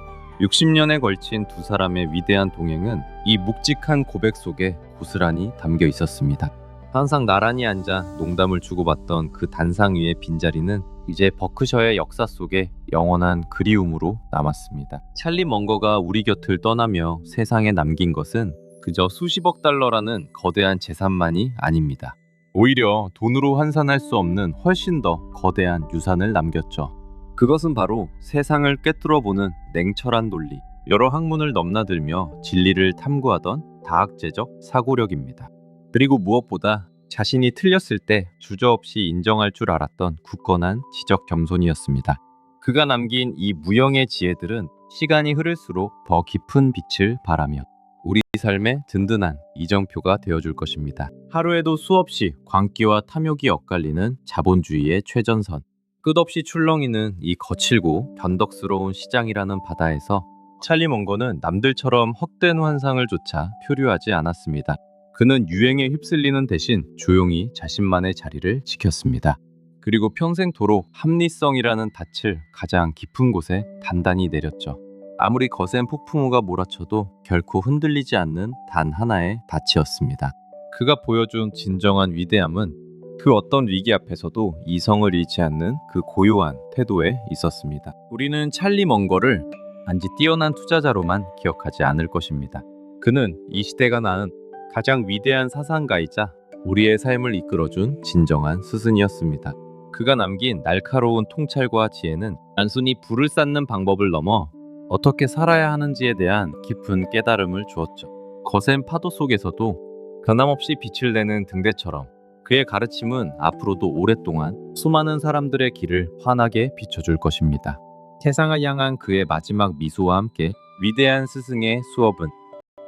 60년에 걸친 두 사람의 위대한 동행은 이 묵직한 고백 속에 고스란히 담겨 있었습니다. 항상 나란히 앉아 농담을 주고받던 그 단상 위의 빈자리는 이제 버크셔의 역사 속에 영원한 그리움으로 남았습니다. 찰리 멍거가 우리 곁을 떠나며 세상에 남긴 것은 그저 수십억 달러라는 거대한 재산만이 아닙니다. 오히려 돈으로 환산할 수 없는 훨씬 더 거대한 유산을 남겼죠. 그것은 바로 세상을 꿰뚫어보는 냉철한 논리, 여러 학문을 넘나들며 진리를 탐구하던 다학제적 사고력입니다. 그리고 무엇보다 자신이 틀렸을 때 주저없이 인정할 줄 알았던 굳건한 지적 겸손이었습니다. 그가 남긴 이 무형의 지혜들은 시간이 흐를수록 더 깊은 빛을 발하며 우리 삶의 든든한 이정표가 되어줄 것입니다. 하루에도 수없이 광기와 탐욕이 엇갈리는 자본주의의 최전선, 끝없이 출렁이는 이 거칠고 변덕스러운 시장이라는 바다에서 찰리 멍거는 남들처럼 헛된 환상을 조차 표류하지 않았습니다. 그는 유행에 휩쓸리는 대신 조용히 자신만의 자리를 지켰습니다. 그리고 평생토록 합리성이라는 닻을 가장 깊은 곳에 단단히 내렸죠. 아무리 거센 폭풍우가 몰아쳐도 결코 흔들리지 않는 단 하나의 닻이었습니다. 그가 보여준 진정한 위대함은 그 어떤 위기 앞에서도 이성을 잃지 않는 그 고요한 태도에 있었습니다. 우리는 찰리 먼거를 단지 뛰어난 투자자로만 기억하지 않을 것입니다. 그는 이 시대가 낳은 가장 위대한 사상가이자 우리의 삶을 이끌어준 진정한 스승이었습니다. 그가 남긴 날카로운 통찰과 지혜는 단순히 불을 쌓는 방법을 넘어 어떻게 살아야 하는지에 대한 깊은 깨달음을 주었죠. 거센 파도 속에서도 변함없이 빛을 내는 등대처럼 그의 가르침은 앞으로도 오랫동안 수많은 사람들의 길을 환하게 비춰줄 것입니다. 세상을 향한 그의 마지막 미소와 함께 위대한 스승의 수업은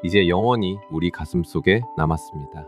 이제 영원히 우리 가슴 속에 남았습니다.